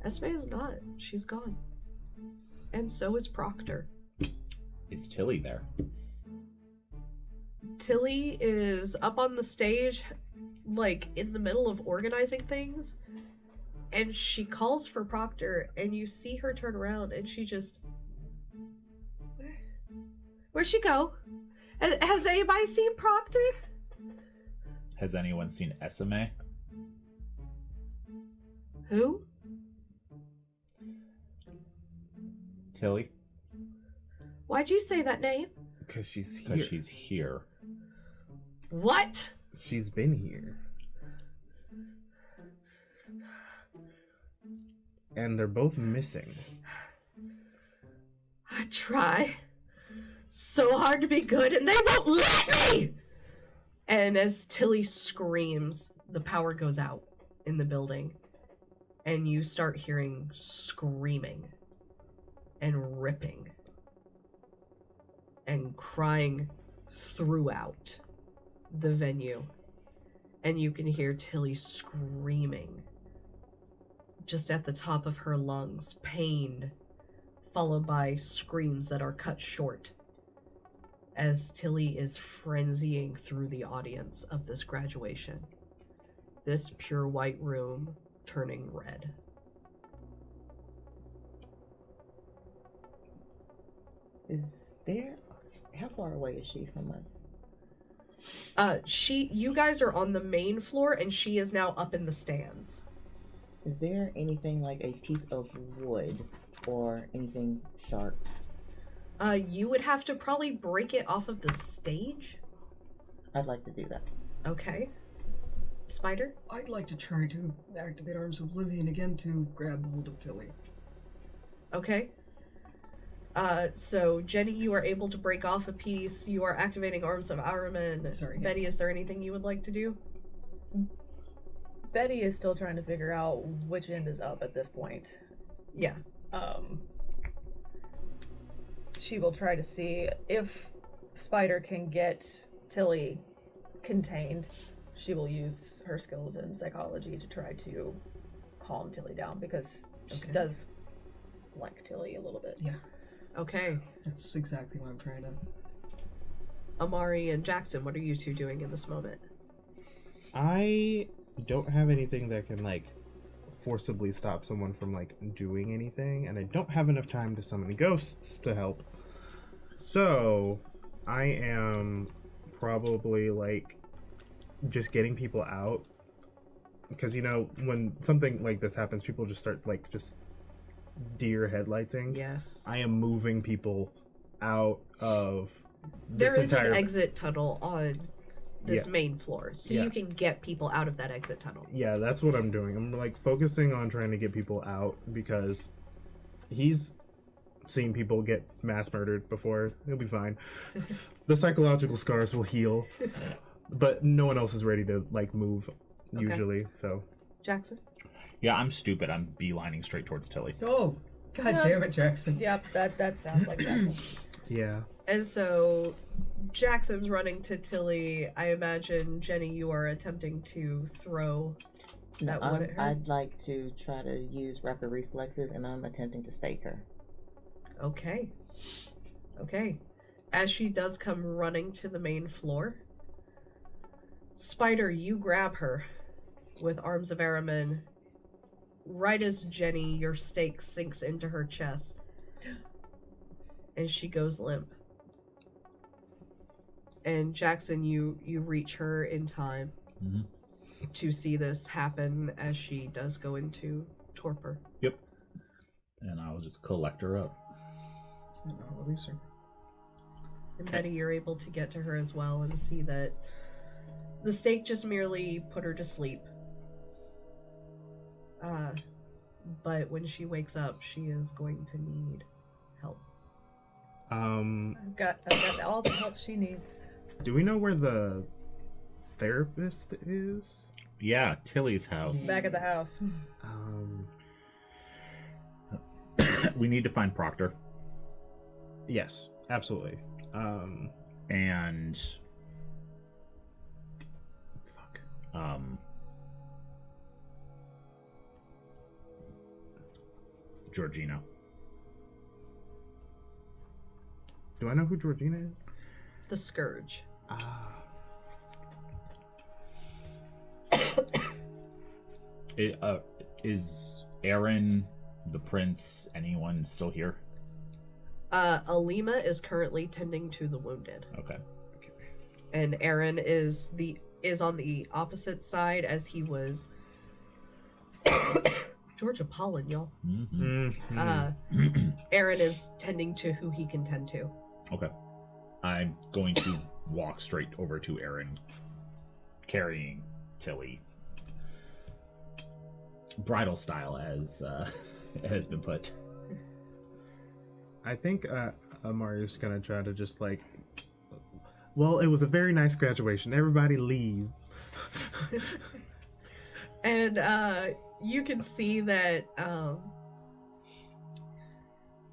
Eseme is not. She's gone. And so is Proctor. Is Tilly there? Tilly is up on the stage, like, in the middle of organizing things, and she calls for Proctor, and you see her turn around, and she just... Where'd she go? Has anybody seen Proctor? Has anyone seen Eseme? Who? Tilly? Why'd you say that name? Because she's here. Because she's here. What? She's been here. And they're both missing. I try so hard to be good, and they won't let me! And as Tilly screams, the power goes out in the building, and you start hearing screaming and ripping and crying throughout the venue. And you can hear Tilly screaming just at the top of her lungs, pained, followed by screams that are cut short as Tilly is frenzying through the audience of this graduation. This pure white room turning red. Is there... How far away is she from us? You guys are on the main floor, and she is now up in the stands. Is there anything like a piece of wood or anything sharp? You would have to probably break it off of the stage. I'd like to do that. Okay. Spider? I'd like to try to activate Arms of Oblivion again to grab hold of Tilly. Okay. So Jenni, you are able to break off a piece. You are activating Arms of Ahriman. Sorry. Betty, is there anything you would like to do? Betty is still trying to figure out which end is up at this point. Yeah. She will try to see if Spider can get Tilly contained. She will use her skills in psychology to try to calm Tilly down, because she does like Tilly a little bit. Yeah. Okay. That's exactly what I'm trying to... Amari and Jackson, what are you two doing in this moment? I don't have anything that can, like, forcibly stop someone from like doing anything, and I don't have enough time to summon ghosts to help. So I am probably like just getting people out, because you know when something like this happens, people just start like just deer headlighting. Yes. I am moving people out of There this is entire an exit tunnel on this Yeah. main floor, so Yeah. you can get people out of that exit tunnel. Yeah, that's what I'm doing. I'm like focusing on trying to get people out because he's seen people get mass murdered before. He'll be fine. The psychological scars will heal, but no one else is ready to like move usually. So Jackson? Yeah, I'm stupid. I'm beelining straight towards Tilly. Oh, god damn it, Jackson. Yep, that sounds like Jackson. Yeah. And so Jackson's running to Tilly. I imagine, Jenny, you are attempting to throw that wood at her. I'd like to try to use rapid reflexes, and I'm attempting to stake her. Okay. As she does come running to the main floor, Spider, you grab her with arms of Aramin. Right as Jenny, your stake sinks into her chest, and she goes limp. And Jackson, you reach her in time to see this happen as she does go into torpor. Yep. And I'll just collect her up. And I'll release her. And Betty, you're able to get to her as well and see that the stake just merely put her to sleep. But when she wakes up, she is going to need help. I've got all the help she needs. Do we know where the therapist is? Yeah, Tilly's house. Back at the house. We need to find Proctor. Yes, absolutely. And Georgina. Do I know who Georgina is? The Scourge. Is Aaron, the prince, anyone still here? Alima is currently tending to the wounded. Okay. And Aaron is on the opposite side as he was Georgia Pollen, y'all. Aaron is tending to who he can tend to. Okay. I'm going to walk straight over to Aaron, carrying Tilly. Bridal style, as has been put. I think Amari's gonna try to just like, well, it was a very nice graduation. Everybody leave. And you can see that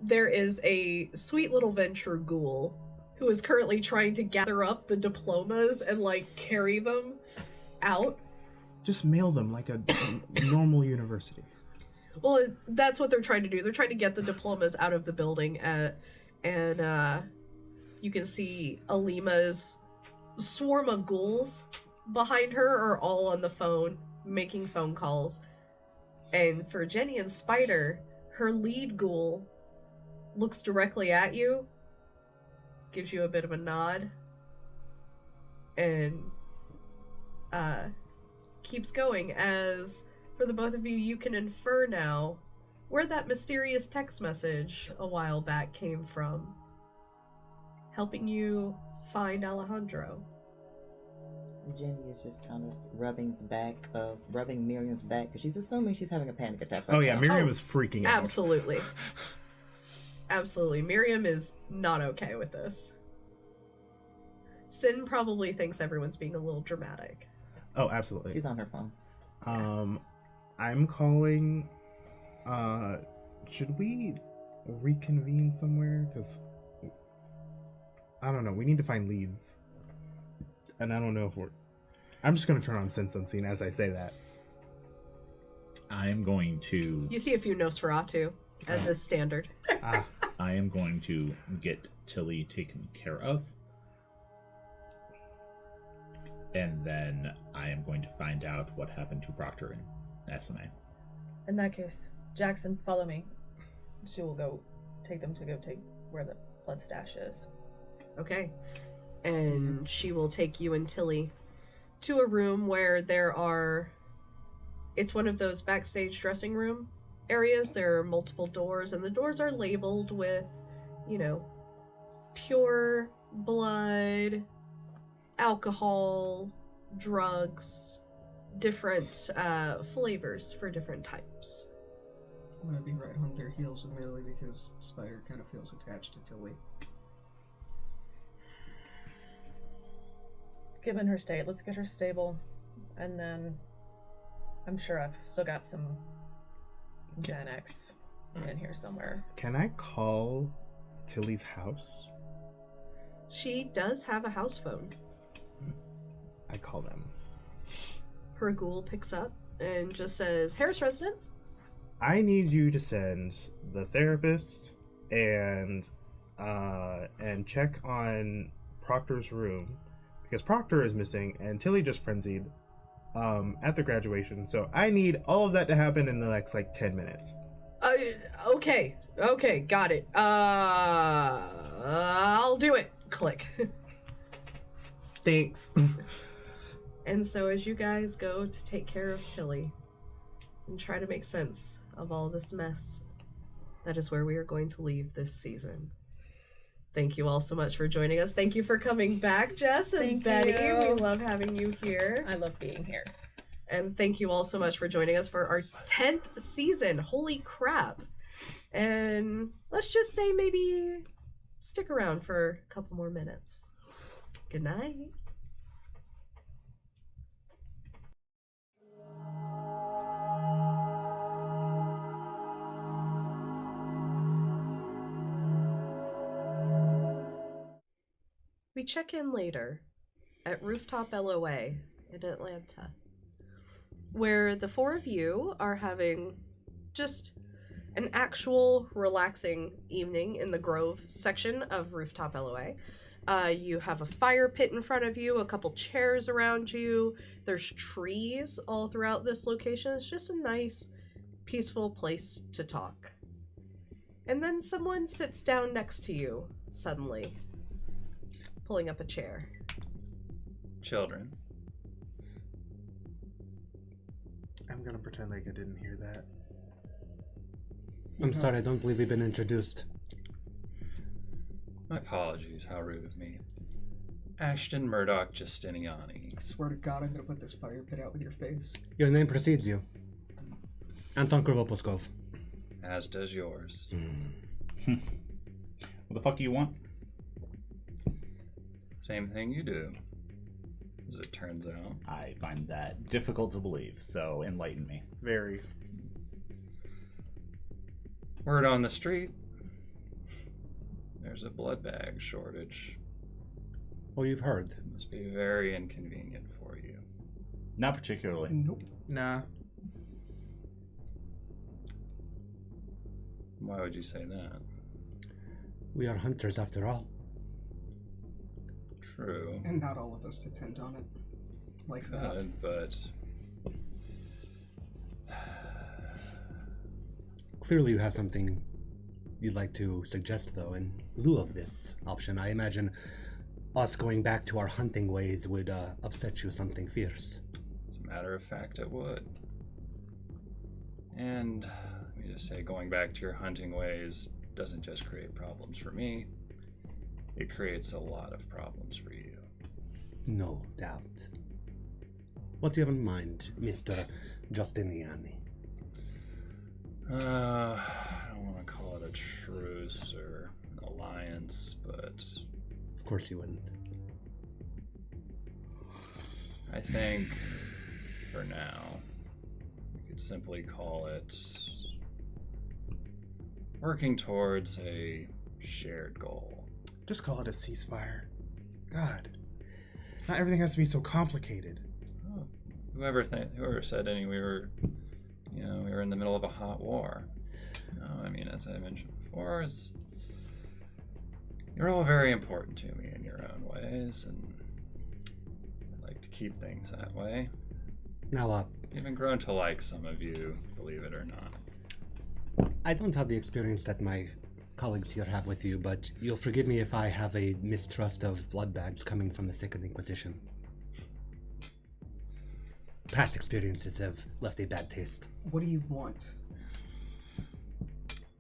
there is a sweet little Venture ghoul who is currently trying to gather up the diplomas and like carry them out. Just mail them like a normal university. Well, that's what they're trying to do. They're trying to get the diplomas out of the building, and you can see Alima's swarm of ghouls behind her are all on the phone, making phone calls. And for Jenny and Spider, her lead ghoul looks directly at you, gives you a bit of a nod, and keeps going. As for the both of you, you can infer now where that mysterious text message a while back came from, helping you find Alejandro. Jenny is just kind of rubbing Miriam's back because she's assuming she's having a panic attack. Oh yeah, Miriam is freaking out. Absolutely. Absolutely. Miriam is not okay with this. Sin probably thinks everyone's being a little dramatic. Oh, absolutely. She's on her phone. I'm calling. Should we reconvene somewhere? Because I don't know. We need to find leads, and I don't know if we're. I'm just gonna turn on Sense Unseen as I say that. I am going to. You see a few Nosferatu, as is standard. I am going to get Tilly taken care of. And then I am going to find out what happened to Proctor and Eseme. In that case, Jackson, follow me. She will go take them to go take where the blood stash is. Okay. And she will take you and Tilly to a room where it's one of those backstage dressing room areas. There are multiple doors, and the doors are labeled with, pure blood, alcohol, drugs, different flavors for different types. I'm gonna be right on their heels admittedly because Spider kind of feels attached to Tilly. Given her state, let's get her stable, and then I'm sure I've still got some Xanax in here somewhere. Can I call Tilly's house? She does have a house phone. I call them. Her ghoul picks up and just says, Harris Residence? I need you to send the therapist and check on Proctor's room because Proctor is missing and Tilly just frenzied at the graduation. So I need all of that to happen in the next 10 minutes. Okay, got it. I'll do it. Click. Thanks. And so as you guys go to take care of Tilly and try to make sense of all this mess, that is where we are going to leave this season. Thank you all so much for joining us. Thank you for coming back, Jess, as Betty. We love having you here. I love being here. And thank you all so much for joining us for our 10th season. Holy crap. And let's just say maybe stick around for a couple more minutes. Good night. We check in later at Rooftop LOA in Atlanta, where the four of you are having just an actual relaxing evening in the Grove section of Rooftop LOA. You have a fire pit in front of you, a couple chairs around you. There's trees all throughout this location. It's just a nice, peaceful place to talk. And then someone sits down next to you suddenly, pulling up a chair. Children. I'm gonna pretend like I didn't hear that. I'm sorry, I don't believe we've been introduced. My apologies, how rude of me. Ashton Murdoch Justiniani. I swear to God, I'm gonna put this fire pit out with your face. Your name precedes you. Anton Krvoposkov. As does yours. What the fuck do you want? Same thing you do, as it turns out. I find that difficult to believe, so enlighten me. Very. Word on the street. There's a blood bag shortage. Oh, you've heard. Must be very inconvenient for you. Not particularly. Nope. Nah. Why would you say that? We are hunters after all. True. And not all of us depend on it. Like that. But... Clearly you have something you'd like to suggest, though, in lieu of this option. I imagine us going back to our hunting ways would upset you something fierce. As a matter of fact, it would. And let me just say, going back to your hunting ways doesn't just create problems for me. It creates a lot of problems for you. No doubt. What do you have in mind, Mr. Justiniani? I don't want to call it a truce or an alliance, but... Of course you wouldn't. I think, for now, we could simply call it working towards a shared goal. Just call it a ceasefire. God. Not everything has to be so complicated. Oh, whoever said we were in the middle of a hot war. No, I mean, as I mentioned before, you're all very important to me in your own ways, and I'd like to keep things that way. Now, Even grown to like some of you, believe it or not. I don't have the experience that my colleagues here have with you, but you'll forgive me if I have a mistrust of blood bags coming from the Second Inquisition. Past experiences have left a bad taste. What do you want?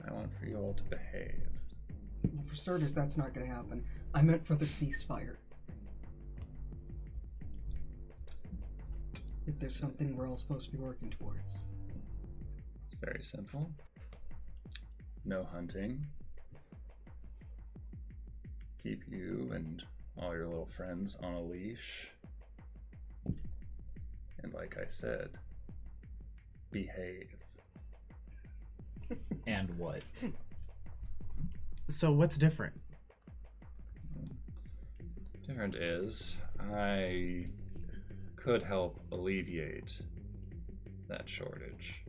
I want for you all to behave. For starters, that's not going to happen. I meant for the ceasefire. If there's something we're all supposed to be working towards. It's very simple. No hunting. Keep you and all your little friends on a leash. And like I said, behave. And what? So what's different? Different is, I could help alleviate that shortage.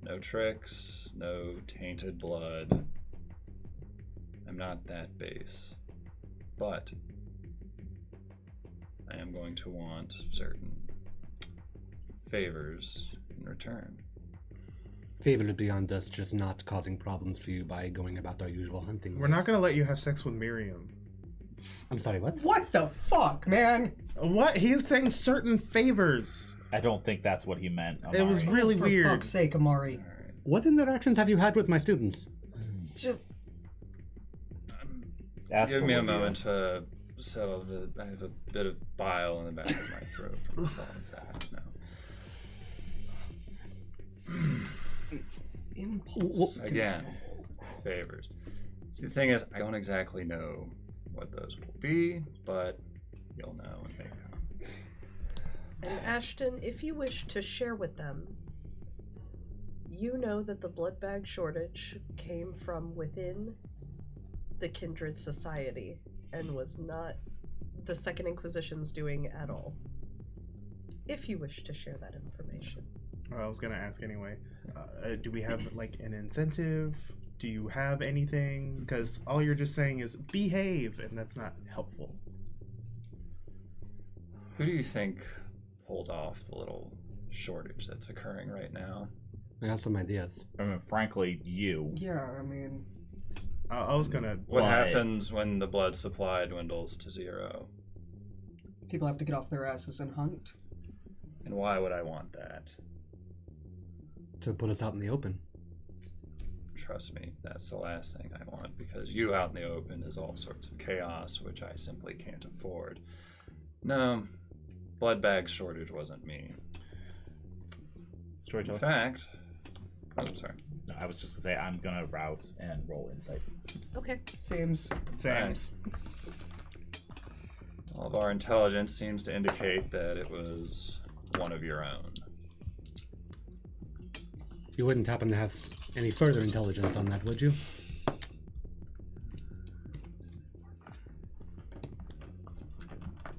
No tricks, no tainted blood. I'm not that base. But I am going to want certain favors in return. Favors beyond us just not causing problems for you by going about our usual hunting. We're not gonna let you have sex with Miriam. I'm sorry, what? What the fuck, man? What? He's saying certain favors. I don't think that's what he meant. Amari. It was really weird. For fuck's sake, Amari. What interactions have you had with my students? Just give me a moment to settle the. I have a bit of bile in the back of my throat from falling back now. Impulse. Again, favors. See, the thing is, I don't exactly know what those will be, but you'll know when they come. And Ashton, if you wish to share with them, you know that the blood bag shortage came from within the Kindred Society and was not the Second Inquisition's doing at all. If you wish to share that information. I was gonna ask anyway. Do we have like an incentive? Do you have anything? Because all you're just saying is behave, and that's not helpful. Who do you think pulled off the little shortage that's occurring right now? I have some ideas. I mean, frankly, you. Yeah, I mean... I was gonna... What happens when the blood supply dwindles to 0? People have to get off their asses and hunt. And why would I want that? To put us out in the open. Trust me, that's the last thing I want, because you out in the open is all sorts of chaos, which I simply can't afford. No, blood bag shortage wasn't me. Storyteller? In fact... Oh, sorry. No, I was just gonna say, I'm gonna rouse and roll insight. Okay. Seems. Nice. All of our intelligence seems to indicate that it was one of your own. You wouldn't happen to have any further intelligence on that, would you?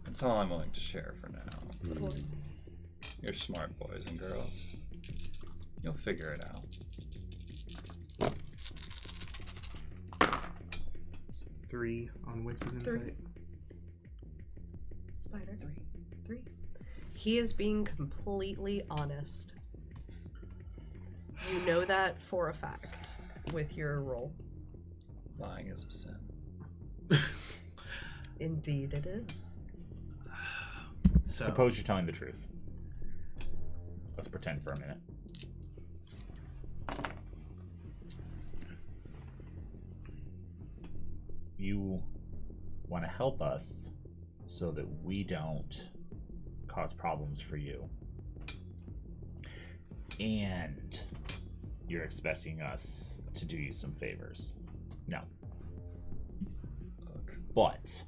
That's all I'm willing to share for now. You're smart boys and girls. You'll figure it out. 3 on wits and insight. Spider 3. He is being completely honest. You know that for a fact with your roll. Lying is a sin. Indeed it is. So, suppose you're telling the truth. Let's pretend for a minute. You want to help us so that we don't cause problems for you. And you're expecting us to do you some favors. No. Look. But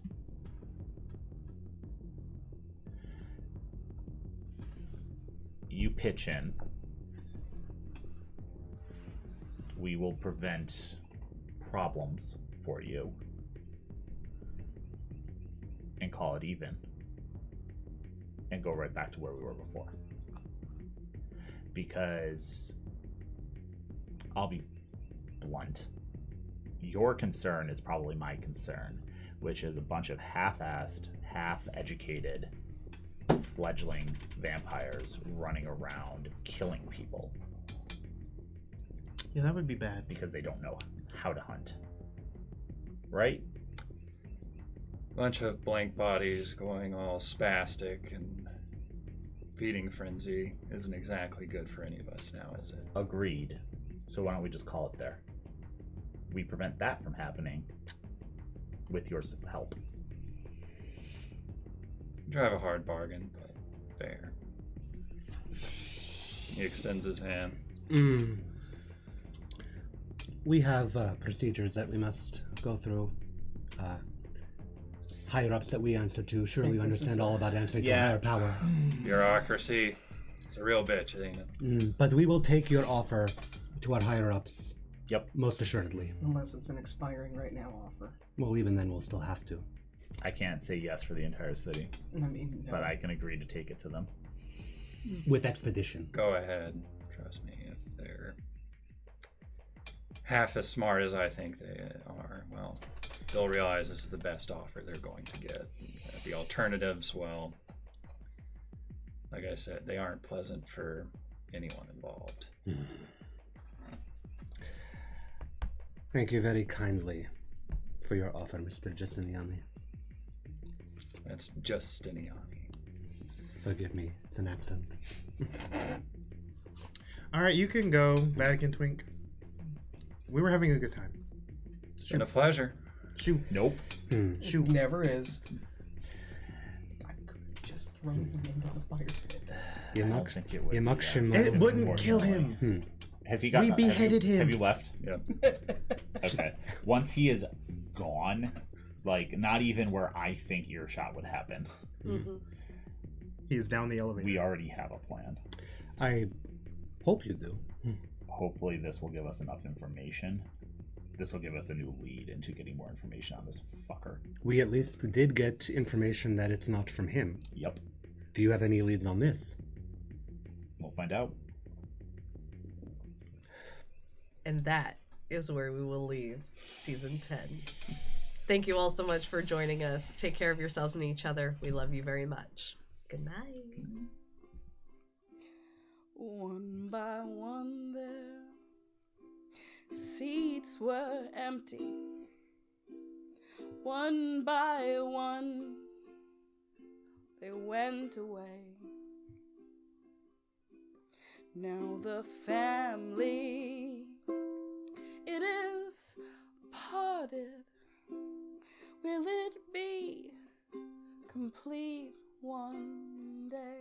you pitch in. We will prevent problems for you and call it even and go right back to where we were before. Because I'll be blunt, your concern is probably my concern, which is a bunch of half-assed, half-educated fledgling vampires running around killing people. Yeah, that would be bad. Because they don't know how to hunt. Right? Bunch of blank bodies going all spastic and feeding frenzy isn't exactly good for any of us now, is it? Agreed. So why don't we just call it there? We prevent that from happening with your help. Drive a hard bargain, but fair. He extends his hand. We have procedures that we must go through. Higher-ups that we answer to. Surely you understand all about answering to a higher power. Bureaucracy. It's a real bitch, ain't it? But we will take your offer to our higher-ups. Yep. Most assuredly. Unless it's an expiring right now offer. Well, even then we'll still have to. I can't say yes for the entire city. I mean, no. But I can agree to take it to them. With expedition. Go ahead. Trust me, if they're half as smart as I think they are, well, they'll realize this is the best offer they're going to get. The alternatives, well, like I said, they aren't pleasant for anyone involved. Thank you very kindly for your offer, Mr. Justiniani. That's Justiniani. Forgive me, it's an accent. Alright, you can go, Vatican Twink. We were having a good time. It's been a pleasure. Shoot. Nope. Shoot. Never is. I could just throw him into the fire pit. It wouldn't kill him. Has he got? We beheaded him. Have you left? Yeah. Okay. Once he is gone, like not even where I think earshot would happen. He is down the elevator. We already have a plan. I hope you do. Hopefully, this will give us enough information. This will give us a new lead into getting more information on this fucker. We at least did get information that it's not from him. Yep. Do you have any leads on this? We'll find out. And that is where we will leave season 10. Thank you all so much for joining us. Take care of yourselves and each other. We love you very much. Good night. One by one their seats were empty. One by one they went away. Now the family, it is parted. Will it be complete one day?